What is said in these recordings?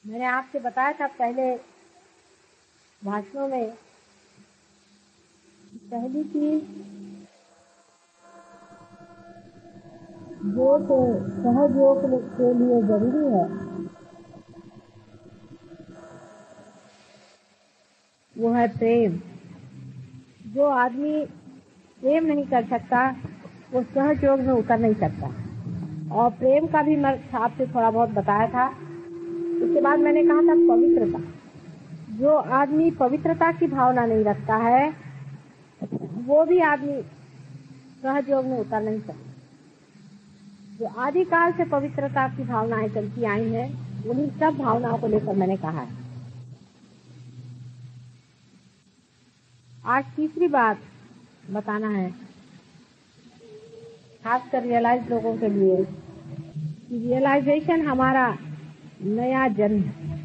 मैंने आपसे बताया था पहले भाषणों में, पहली चीज जो सहयोग के लिए जरूरी है वो है प्रेम। जो आदमी प्रेम नहीं कर सकता वो सहयोग में उतर नहीं सकता। और प्रेम का भी मैं आपसे थोड़ा बहुत बताया था। उसके बाद मैंने कहा था पवित्रता। जो आदमी पवित्रता की भावना नहीं रखता है वो भी आदमी सहयोग में उतर नहीं सकता। जो आदिकाल से पवित्रता की भावनाएं चलती आई हैं उन्हीं सब भावनाओं को लेकर मैंने कहा है। आज तीसरी बात बताना है, खासकर रियलाइज लोगों के लिए, कि रियलाइजेशन हमारा नया जन्म है।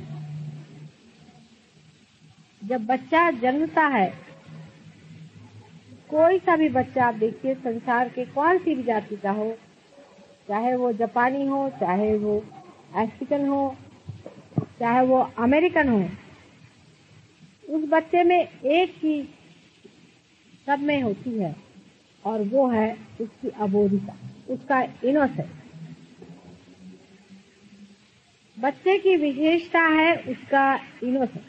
जब बच्चा जन्मता है, कोई सा भी बच्चा आप देखिए, संसार के कौन सी भी जाति का हो, चाहे वो जापानी हो, चाहे वो अफ्रीकन हो, चाहे वो अमेरिकन हो, उस बच्चे में एक चीज सब में होती है और वो है उसकी अबोधिता, उसका इनोसेंस। बच्चे की विशेषता है उसका इनोसेंस।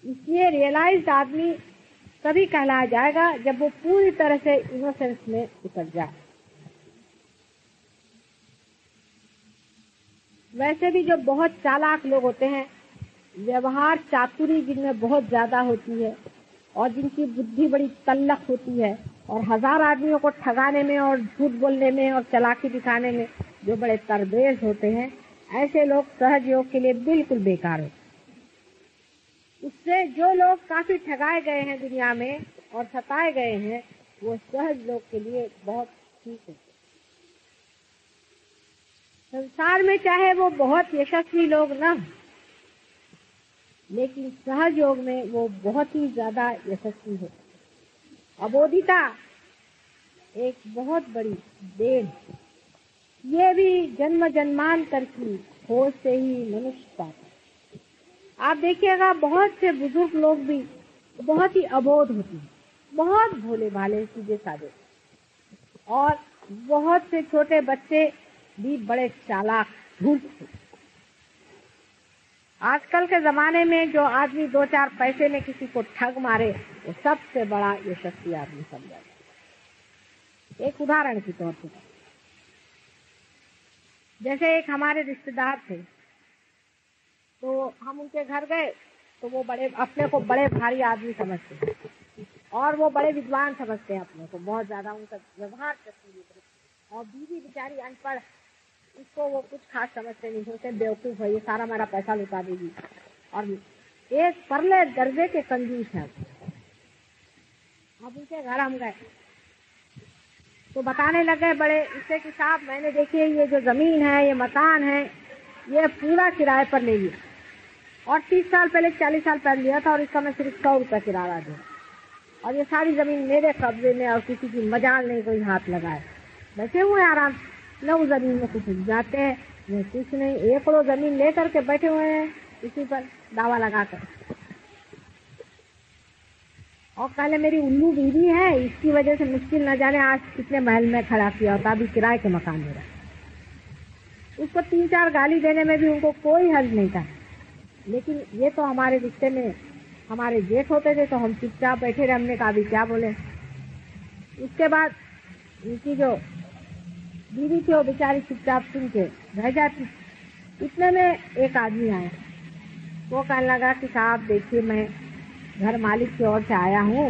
इसलिए रियलाइज्ड आदमी तभी कहलाया जाएगा जब वो पूरी तरह से इनोसेंस में उतर जाए। वैसे भी जो बहुत चालाक लोग होते हैं, व्यवहार चातुरी जिनमें बहुत ज्यादा होती है और जिनकी बुद्धि बड़ी तल्लख होती है और 1000 आदमियों को ठगाने में और झूठ बोलने में और चालाकी दिखाने में जो बड़े तरबेज होते हैं, ऐसे लोग सहयोग के लिए बिल्कुल बेकार होते हैं। उससे जो लोग काफी ठगाए गए हैं दुनिया में और सताए गए हैं, वो सहज लोग के लिए बहुत ठीक है। संसार में चाहे वो बहुत यशस्वी लोग न, लेकिन सहयोग में वो बहुत ही ज्यादा यशस्वी है। अबोधिता एक बहुत बड़ी देन, ये भी जन्म जन्मांतर की खोज से ही मनुष्य पाता है। आप देखिएगा बहुत से बुजुर्ग लोग भी बहुत ही अबोध होते हैं, बहुत भोले भाले सीधे साधे, और बहुत से छोटे बच्चे भी बड़े चालाक धूर्त। आजकल के जमाने में जो आदमी 2-4 पैसे में किसी को ठग मारे वो सबसे बड़ा यशस्वी आदमी समझा जाए। एक उदाहरण के तौर पर, जैसे एक हमारे रिश्तेदार थे, तो हम उनके घर गए तो वो बड़े अपने को बड़े भारी आदमी समझते हैं और वो बड़े विद्वान समझते हैं अपने को, बहुत ज्यादा उनका व्यवहार करती है। और बीवी बेचारी अनपढ़, इसको वो कुछ खास समझते नहीं, सोचते बेवकूफ है, ये सारा मेरा पैसा लुटा देगी। और एक परले दर्जे के कंजूस है। अब उनके घर हम गए तो बताने लगे बड़े इससे कि साहब मैंने देखिए ये जो जमीन है, ये मकान है, ये पूरा किराए पर ले लिया और 30 साल पहले 40 साल पहले लिया था और इसका मैं सिर्फ 100 रुपया किराया दूँ और ये सारी जमीन मेरे कब्जे में और किसी की मजाल नहीं कोई हाथ लगाए। बैठे हुए आराम, न उस जमीन में कुछ जाते हैं न कुछ नहीं, 1 करोड़ जमीन लेकर के बैठे हुए हैं इसी पर दावा लगाकर। और पहले मेरी उल्लू बीवी है, इसकी वजह से मुश्किल न जाने आज कितने महल में खड़ा किया होता, अभी किराए के मकान में रहा। उसको 3-4 गाली देने में भी उनको कोई हर्ज नहीं था, लेकिन ये तो हमारे रिश्ते में हमारे जेठ होते थे तो हम चुपचाप बैठे रहे। हमने कहा अभी क्या बोले। उसके बाद उनकी जो बीवी थी वो बेचारी चुपचाप सुन के रह जाती। इतने में एक आदमी आया, वो कहने लगा कि साहब देखिए मैं घर मालिक की ओर से आया हूँ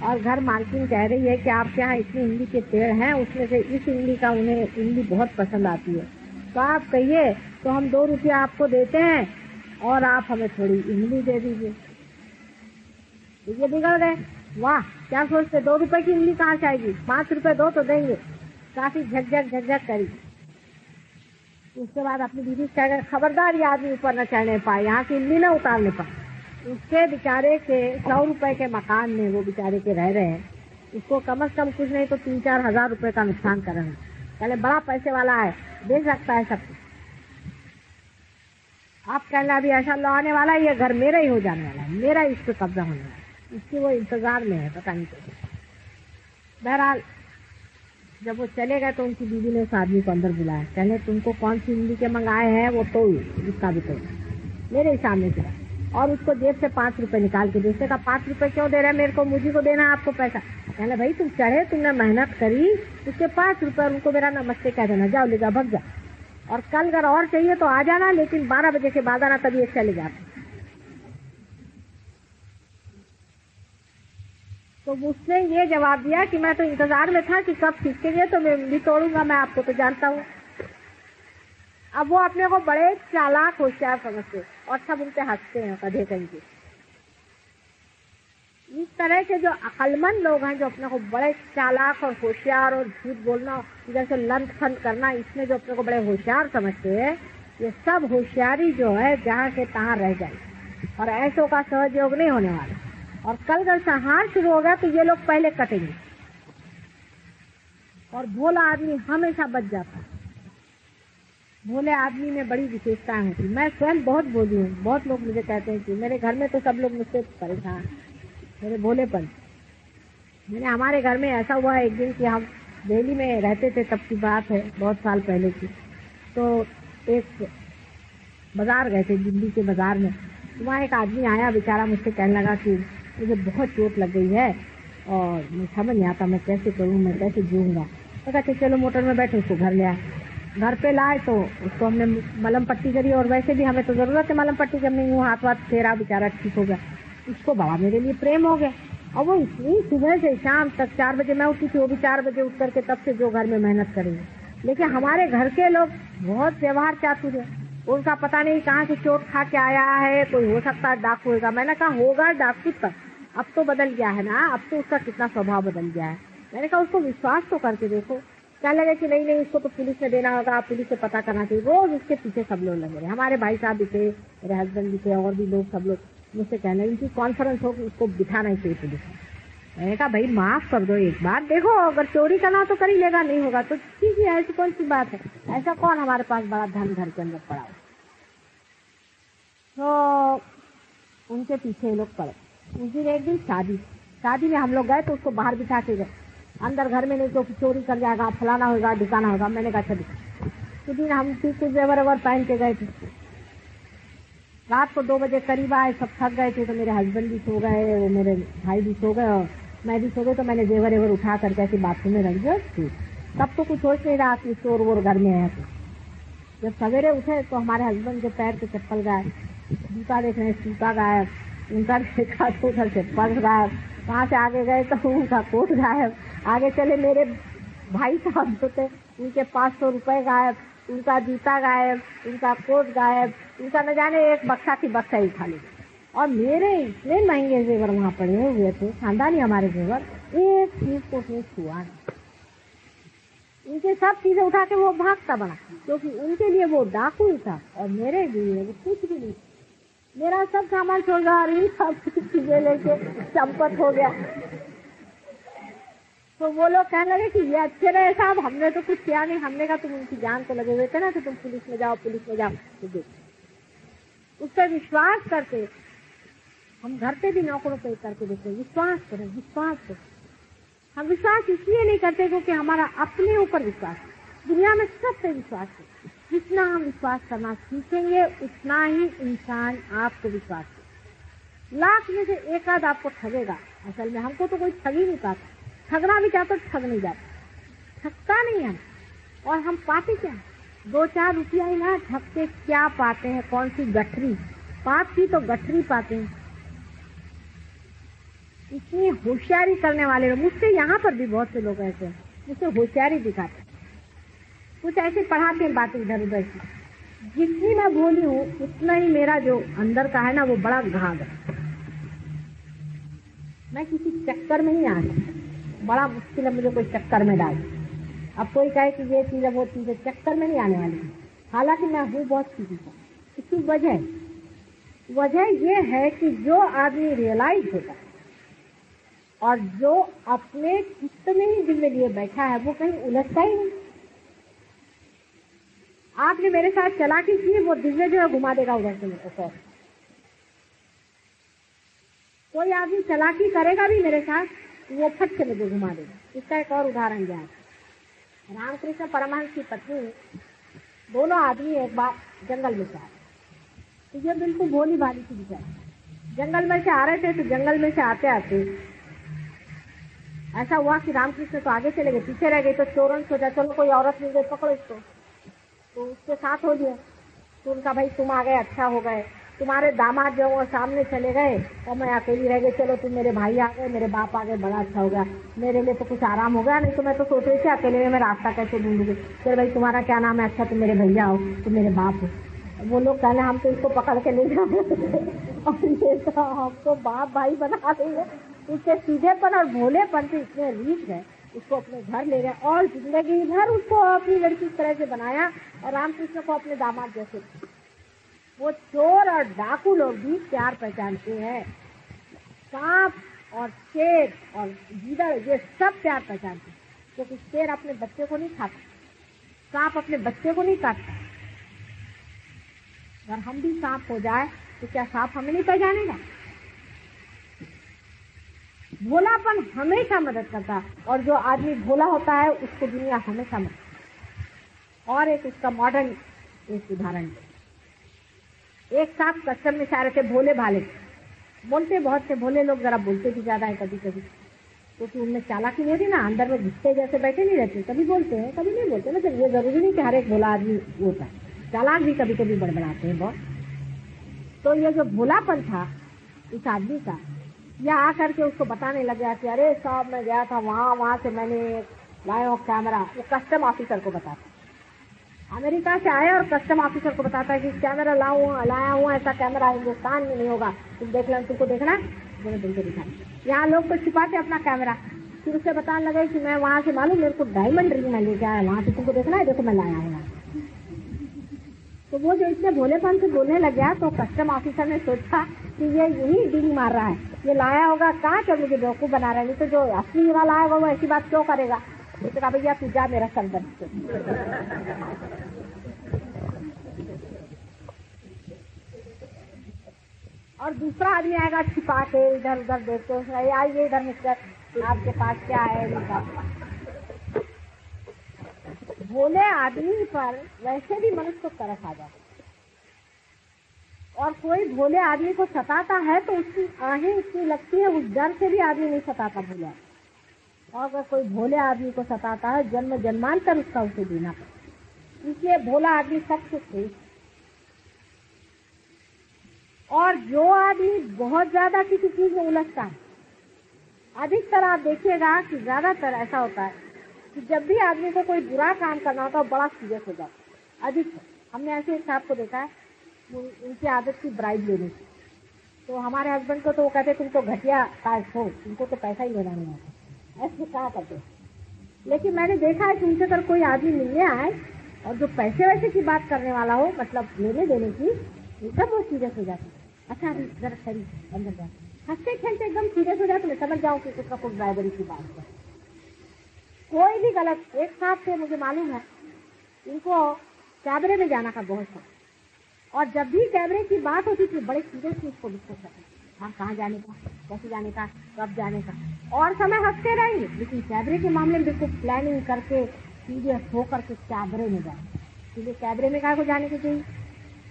और घर मालकिन कह रही है कि आपके यहाँ इतनी इमली के पेड़ हैं, उसमें से इस इमली का उन्हें इमली बहुत पसंद आती है, तो आप कहिए तो हम 2 रुपया आपको देते हैं और आप हमें थोड़ी इमली दे दीजिए। तो ये बिगड़ गए, वाह क्या सोचते, 2 रुपए की इमली कहाँ से आएगी, 5 रुपए दो तो देंगे। काफी झकझक करी। उसके बाद अपनी बीवी से कह गए खबरदार ये आदमी ऊपर न चढ़ने पाए, यहाँ की इमली न उतारने पाए। उसके बेचारे के 100 रुपए के मकान में वो बेचारे के रह रहे हैं, उसको कम से कम कुछ नहीं तो 3-4 हजार रुपए का नुकसान कर रहे हैं। पहले बड़ा पैसे वाला है, दे सकता है सब कुछ। आप कहना अभी ऐसा लॉ आने वाला है, ये घर मेरा ही हो जाने वाला है, मेरा इस पे कब्जा होने वाला है, इसकी वो इंतजार में है, पता नहीं कैसे। बहरहाल जब वो चले गए तो उनकी बीवी ने उस आदमी को अंदर बुलाया, कहने तुमको कौन सी हिंदी के मंगाए हैं वो तो इसका भी तो मेरे ही सामने गिरा, और उसको जेब से 5 रुपए निकाल के दूसरे का 5 रुपए क्यों दे रहे हैं मेरे को, मुझे को देना आपको पैसा। कहना भाई तुम चढ़े, तुमने मेहनत करी, उसके 5 रुपए और उनको मेरा नमस्ते कह देना, जाओ ले जाओ भग जाओ, और कल अगर और चाहिए तो आ जाना, लेकिन 12 बजे के बाद आना, तभी एक चले जाते। तो उसने ये जवाब दिया कि मैं तो इंतजार में था कि कब सीखेंगे तो मैं भी तोड़ूंगा, मैं आपको तो जानता हूँ। अब वो अपने को बड़े चालाक होशियार समझते और सब उनसे हंसते हैं, कधे कहीं। इस तरह के जो अक्लमंद लोग हैं, जो अपने को बड़े चालाक और होशियार और झूठ बोलना, इधर से लंच फंद करना, इसमें जो अपने को बड़े होशियार समझते हैं, ये सब होशियारी जो है जहाँ के तहाँ रह जाए, और ऐसों का सहयोग नहीं होने वाला। और कल अगर संहार शुरू हो गया तो ये लोग पहले कटेंगे, और भोला आदमी हमेशा बच जाता है। भोले आदमी में बड़ी विशेषताएं होती। मैं स्वयं बहुत भोली हूँ, बहुत लोग मुझे कहते हैं कि मेरे घर में तो सब लोग मुझसे परेशान, मेरे भोलेपन। मैंने हमारे घर में ऐसा हुआ एक दिन कि हम दिल्ली में रहते थे, तब की बात है, बहुत साल पहले की। तो एक बाजार गए थे, दिल्ली के बाजार में। वहाँ एक आदमी आया, बेचारा मुझसे कहने लगा कि मुझे बहुत चोट लग गई है और मुझे समझ नहीं आता मैं कैसे करूँ, मैं कैसे जीऊँगा। तो कहते चलो मोटर में बैठे, उसको घर ले आए। घर पे लाए तो उसको हमने मलम पट्टी करी, और वैसे भी हमें तो जरूरत है मलम पट्टी करने, वो हाथ वाथ फेरा, बेचारा ठीक हो गया। उसको बड़ा मेरे लिए प्रेम हो गया, और वो इतनी सुबह से शाम तक 4 बजे मैं उठी थी, वो भी 4 बजे उठ करके तब से जो घर में मेहनत करेंगे। लेकिन हमारे घर के लोग बहुत व्यवहार चातुर है, उनका पता नहीं कहाँ से चोट खा के आया है, कोई हो सकता है डाकू होगा। मैंने कहा होगा डाकू तक, अब तो बदल गया है ना, अब तो उसका कितना स्वभाव बदल गया है। मैंने कहा उसको विश्वास तो करके देखो। क्या लगे कि नहीं नहीं इसको तो पुलिस में देना होगा, पुलिस से पता करना चाहिए। रोज उसके पीछे सब लोग लगे रहे, हमारे भाई साहब भी थे, मेरे हस्बैंड भी थे, और भी लोग, सब लोग मुझसे कहने इनकी कॉन्फ्रेंस हो कि उसको बिठाना ही चाहिए पुलिस में। मैंने कहा भाई माफ कर दो एक बार, देखो अगर चोरी करना हो तो कर ही लेगा, नहीं होगा तो ठीक है, ऐसी कौन सी बात है, ऐसा कौन हमारे पास बड़ा धन घर के अंदर पड़ा हो। तो उनके पीछे लोग पड़े। उस दिन एक दिन शादी में हम लोग गए तो उसको बाहर बिठा के गए, अंदर घर में नहीं तो चोरी कर जाएगा, फलाना होगा, ढिकाना होगा। मैंने कहा चलिए। उस दिन हम कुछ जेवर पहन के गए थे। रात को 2 बजे करीब आए, सब थक गए थे, तो मेरे हस्बैंड भी सो गए, वो मेरे भाई भी सो गए, और मैं भी सो गई। तो मैंने जेवर उठा करके ऐसे बाथरूम में रख दिया। तब तो कुछ सोच नहीं रहा कि चोर वोर घर में है। जब सवेरे उठे तो हमारे हस्बैंड के पैर के चप्पल गायब, जूता देख रहे जूता गायब, उनका देखा तो उधर से पर्स गायब, वहाँ से आगे गए तो उनका कोट गायब, आगे चले मेरे भाई साहब जो थे उनके 500 रुपए गायब, उनका जूता गायब, उनका कोट गायब, उनका न जाने एक बक्सा की बक्सा ही खाली। और मेरे इतने महंगे जेवर वहाँ पड़े हुए थे, खानदानी हमारे जेवर, एक चीज को उसने छुआ नहीं। उनके सब चीजें उठा के वो भागता बना, क्योंकि उनके लिए वो डाकू ही था और मेरे लिए वो कुछ भी नहीं। मेरा सब सामान छोड़ गया और इन सब चीजें लेके चंपत हो गया। तो वो लोग कहने लगे कि ये अच्छे रहे साहब, हमने तो कुछ किया नहीं। हमने कहा तुम उनकी जान तो लगे हुए थे ना, तो तुम पुलिस में जाओ, पुलिस में जाओ। तो देखो उस पर विश्वास करते, हम घर पे भी नौकरों पे करके देखते, विश्वास करें, विश्वास करें। हम विश्वास इसलिए नहीं करते क्योंकि हमारा अपने ऊपर विश्वास है, दुनिया में सब पे विश्वास है। जितना हम विश्वास करना सीखेंगे उतना ही इंसान आपको विश्वास है। लाख में से एक आध आपको ठगेगा, असल में हमको तो कोई ठग ही नहीं पाता। ठगना भी चाहता ठग नहीं जाता, ठगता नहीं हम। और हम पाते क्या, 2-4 रुपया ही ना, ठग के क्या पाते हैं, कौन सी गठरी, पाप की तो गठरी पाते हैं। इतनी होशियारी करने वाले लोग, मुझसे यहाँ पर भी बहुत से लोग ऐसे हैं, मुझसे होशियारी दिखाते, कुछ ऐसे पढ़ाते हैं बातें इधर उधर की। जितनी मैं भोली हूँ उतना ही मेरा जो अंदर का है ना वो बड़ा घाघ है। मैं किसी चक्कर में नहीं आ सकती, बड़ा मुश्किल है मुझे कोई चक्कर में डाल। अब कोई कहे कि ये चीज है वो चीज है, चक्कर में नहीं आने वाली। हालांकि मैं हूँ बहुत सीधी। इसकी वजह ये है कि जो आदमी रियलाइज होता है और जो अपने चित्त में ही दिल में लिए बैठा है वो कहीं उलझता ही नहीं। आपने मेरे साथ चालाकी की, वो दिव्य जो है घुमा देगा उधर से मेरे को। कोई आदमी चालाकी करेगा भी मेरे साथ, वो फट से मुझे घुमा देगा। इसका एक और उदाहरण दिया है। रामकृष्ण परमहंस की पत्नी, दोनों आदमी एक बार जंगल में से आए। तो ये बिल्कुल भोली भाली थी बेचारी। जंगल में से आ रहे थे, तो जंगल में से आते आते ऐसा हुआ कि रामकृष्ण तो आगे चले गए, पीछे रह गए। तो चोरों ने सोचा चलो कोई औरत मिल गई, पकड़ो इसको। तो उसके साथ हो गया। तो उनका भाई तुम आ गए, अच्छा हो गए। तुम्हारे दामाद जो वो सामने चले गए और मैं अकेली रह गई। चलो तुम मेरे भाई आ गए, मेरे बाप आ गए, बड़ा अच्छा हो गया, मेरे लिए तो कुछ आराम हो गया। नहीं तो मैं तो सोच रही थी अकेले में मैं रास्ता कैसे ढूंढूंगी। फिर भाई तुम्हारा क्या नाम है? अच्छा तुम मेरे भैया हो, तुम मेरे बाप हो। वो लोग कहने हम तो इसको पकड़ के ले जाएंगे और ये तो हमको बाप भाई बना देंगे। उसके सीधेपन और भोलेपन से इतने रीच है, उसको अपने घर ले गए और जिंदगी भर उसको अपनी लड़की की तरह से बनाया और रामकृष्ण को अपने दामाद जैसे। वो चोर और डाकू लोग भी प्यार पहचानते हैं। सांप और शेर और गीदड़ ये सब प्यार पहचानते हैं, क्योंकि शेर अपने बच्चे को नहीं खाता, सांप अपने बच्चे को नहीं काटता। अगर हम भी सांप हो जाए तो क्या सांप हमें नहीं पहचानेगा? भोलापन हमेशा मदद करता है, और जो आदमी भोला होता है उसको दुनिया हमेशा मदद। और एक उसका मॉडर्न एक उदाहरण, एक साथ कस्टम में जा रहे थे, भोले भाले बोलते बहुत से भोले लोग, जरा बोलते भी ज्यादा है कभी कभी, क्योंकि उनमें चालाकी नहीं होती ना, अंदर में घुसते जैसे बैठे नहीं रहते, कभी बोलते हैं कभी नहीं बोलते। मतलब ये जरूरी नहीं कि हर एक भोला आदमी होता है, चालाक भी कभी कभी बड़बड़ाते हैं बहुत। तो ये जो भोलापन था इस आदमी का, या आकर के उसको बताने लग गया कि अरे साहब मैं गया था वहां से मैंने लाया कैमरा। वो कस्टम ऑफिसर को बताता, अमेरिका से आया और कस्टम ऑफिसर को बताता है कि कैमरा लाया हुआ, ऐसा कैमरा हिंदुस्तान में नहीं होगा, तुम देख लो, तुमको देखना है, तुमको दिखा। यहाँ लोग तो छिपाते अपना कैमरा, फिर उससे बताने लगे कि मैं वहां से मालूम मेरे को डायमंड रिंग में लेके आया, वहां से तुमको देखना है, देखो मैं लाया हूँ। तो वो जो इतने भोलेपन से बोलने लग गया, तो कस्टम ऑफिसर ने सोचा कि ये यही डील मार रहा है, ये लाया होगा कहाँ कर मुझे बेवकूफ बना रहा है, नहीं तो जो असली वाला आएगा वो ऐसी बात क्यों करेगा। तो कहा भैया तू जा मेरा संबंध। और दूसरा आदमी आएगा छिपा के इधर उधर देखते हुए, आइए इधर मिस्टर आपके पास क्या है। भोले आदमी पर वैसे भी मनुष्य को तरस आ जाता, और कोई भोले आदमी को सताता है तो उसकी आहें इतनी लगती है, उस डर से भी आदमी नहीं सताता भोला। और अगर कोई भोले आदमी को सताता है, जन्म जन्मांतर उसका उसे देना पड़ता। इसलिए भोला आदमी सबसे श्रेष्ठ। और जो आदमी बहुत ज्यादा किसी चीज में उलझता है, अधिकतर आप देखिएगा कि ज्यादातर ऐसा होता है कि जब भी आदमी को कोई बुरा काम करना होता है बड़ा सीरियस हो जाता है। अधिकतर हमने ऐसे एक साहब को देखा है, उनकी आदत थी ब्राइब लेने की। तो हमारे हस्बैंड को तो वो कहते तुमको घटिया कास्ट हो, तुमको तो पैसा ही लेना नहीं आता, ऐसे कहा करते। लेकिन मैंने देखा है कि उनसे अगर कोई आदमी मिलने आए और जो पैसे वैसे की बात करने वाला हो, मतलब लेने देने की, तब वो सीरियस हो जाती है। अच्छा अभी जरा खरी अंदर जा, हंसते खेलते एकदम सीरियस हो जाए तो मैं समझ जाऊँ कि उसका कुछ ड्राइवरी की बात है। कोई भी गलत, एक साथ से मुझे मालूम है इनको कैमरे में जाना का बहुत शौक, और जब भी कैमरे की बात होती थी बड़े सीरियसली इसको डिस्कस करते, हाँ कहाँ जाने का, कैसे जाने का, कब जाने का, और समय हंसते रहेंगे, लेकिन कैमरे के मामले में बिल्कुल प्लानिंग करके सीरियस होकर के कैमरे में जाए। सीधे कैमरे में कहा को जाने के चाहिए?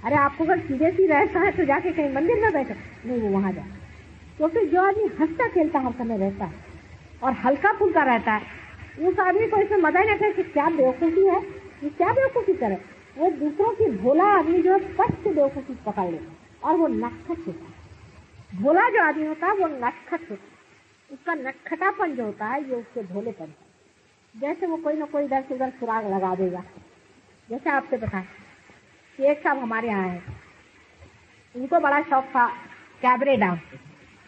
अरे आपको अगर सीरियस ही रहता है तो जाके कहीं मंदिर में बैठो, नहीं वो वहां जाए। क्योंकि जो आदमी हंसता खेलता हर समय रहता है और हल्का फुल्का रहता है, उस आदमी को इसमें मजा नहीं आता कि क्या बेवकूफी है, ये क्या बेवकूफी करे। वो दूसरों की भोला आदमी जो है फट से बेवकूफी पकड़ ले, और वो नटखट होता है। भोला जो आदमी होता है वो नटखट होता है, उसका नटखटापन जो होता है ये उसके भोलेपन। जैसे वो कोई ना कोई इधर से उधर सुराग लगा देगा। जैसे आपसे बताएं कि एक साहब हमारे यहाँ है, उनको बड़ा शौक था कैबरे डांस।